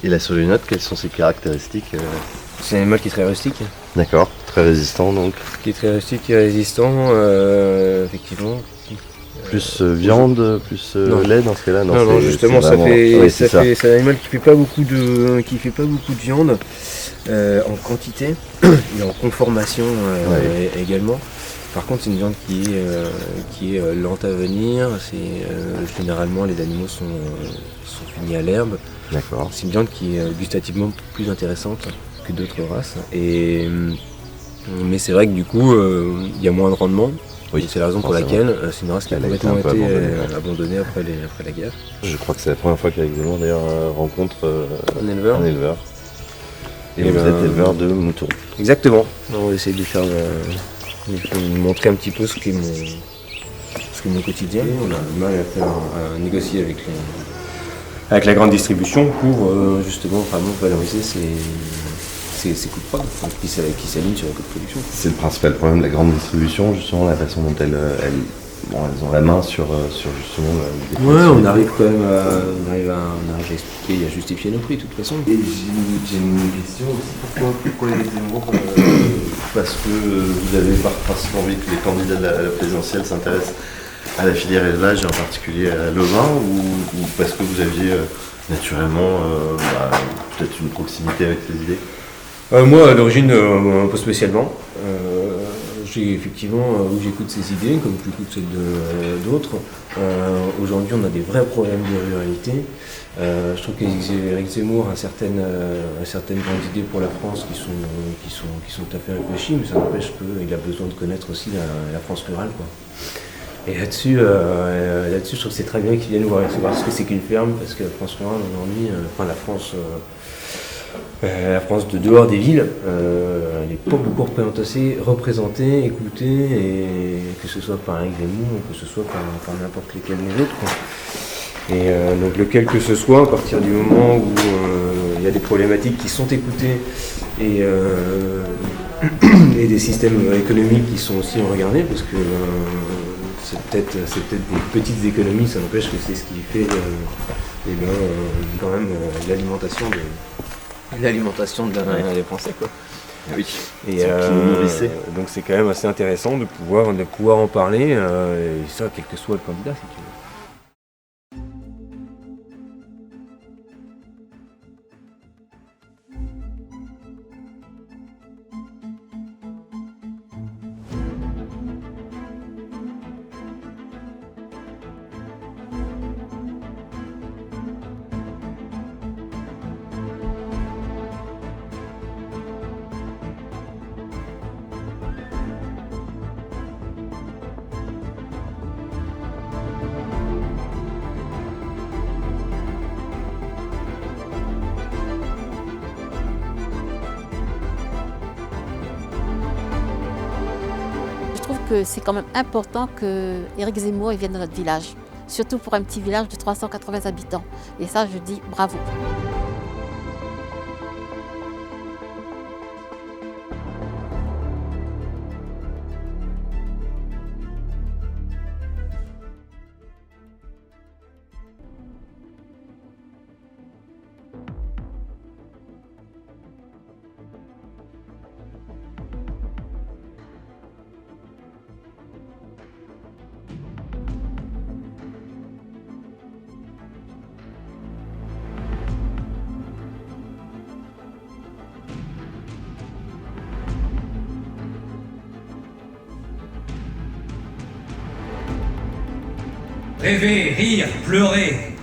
S2: Et la solenote, quelles sont ses caractéristiques
S3: C'est un animal qui est très rustique,
S2: D'accord, très résistant donc.
S3: qui est très rustique et résistant, effectivement.
S2: Plus viande, plus
S3: Non.
S2: lait dans ce cas-là.
S3: Non, justement,
S2: c'est vraiment- oui, c'est ça.
S3: c'est un animal qui fait pas beaucoup de viande en quantité et en conformation également. Par contre, c'est une viande qui est lente à venir. Généralement, les animaux sont finis à l'herbe.
S2: D'accord.
S3: C'est une viande qui est gustativement plus intéressante que d'autres races. Mais c'est vrai que du coup, il y a moins de rendement.
S2: Oui,
S3: C'est la raison pour
S2: forcément.
S3: laquelle c'est une race qui a
S2: Elle a été
S3: complètement
S2: un peu
S3: été abandonnée après la guerre.
S2: Je crois que c'est la première fois qu'Éric Zemmour d'ailleurs rencontre
S3: Un éleveur.
S2: un éleveur. Et
S3: Et
S2: vous
S3: ben,
S2: êtes éleveur de moutons.
S3: Exactement. On va essayer de faire de montrer un petit peu ce qu'est mon quotidien. On a du mal à négocier avec la grande distribution pour justement vraiment valoriser ces coûts de prod qui s'alignent sur les coûts de production.
S2: C'est le principal problème de la grande distribution, justement la façon dont elles ont la main sur justement les
S3: Ouais,
S2: prix.
S3: on arrive quand même à expliquer et à justifier nos prix de toute façon.
S2: Et j'ai une question aussi, pourquoi Éric Zemmour Parce que vous avez par principe envie que les candidats à la présidentielle s'intéressent à la filière élevage et en particulier à l'ovin, ou parce que vous aviez naturellement peut-être une proximité avec ces idées?
S3: Moi, à l'origine, un peu spécialement. J'ai effectivement, où j'écoute ces idées, comme j'écoute celles d'autres. Aujourd'hui, on a des vrais problèmes de ruralité. Je trouve qu'Éric Zemmour a certaines grandes idées pour la France qui sont tout à fait réfléchies, mais ça n'empêche qu'il a besoin de connaître aussi la France rurale, quoi. Et là-dessus, je trouve que c'est très bien qu'il vienne voir ce que c'est qu'une ferme, parce que la France rurale, aujourd'hui, la France de dehors des villes, elle n'est pas beaucoup représentée, écoutée, et que ce soit par Éric Zemmour ou que ce soit par n'importe lequel des autres, quoi. Et donc lequel que ce soit, à partir du moment où il y a des problématiques qui sont écoutées et des systèmes économiques qui sont aussi regardés, parce que c'est peut-être des petites économies, ça n'empêche que c'est ce qui fait quand même l'alimentation des Français, quoi.
S2: Oui.
S3: Et
S2: Ceux qui nous nourrissaient.
S3: donc c'est quand même assez intéressant de pouvoir en parler, et ça, quel que soit le candidat, si tu veux.
S4: Je trouve que c'est quand même important que Éric Zemmour vienne dans notre village, surtout pour un petit village de 380 habitants. Et ça, je dis bravo.
S5: Rêver, rire, pleurer.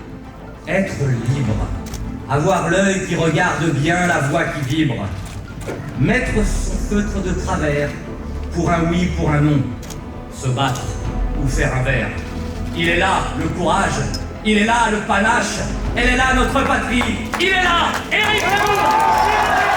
S5: Être libre. Avoir l'œil qui regarde bien, la voix qui vibre. Mettre son feutre de travers, pour un oui, pour un non. Se battre ou faire un verre. Il est là, le courage. Il est là, le panache. Elle est là, notre patrie. Il est là, Éric Zemmour.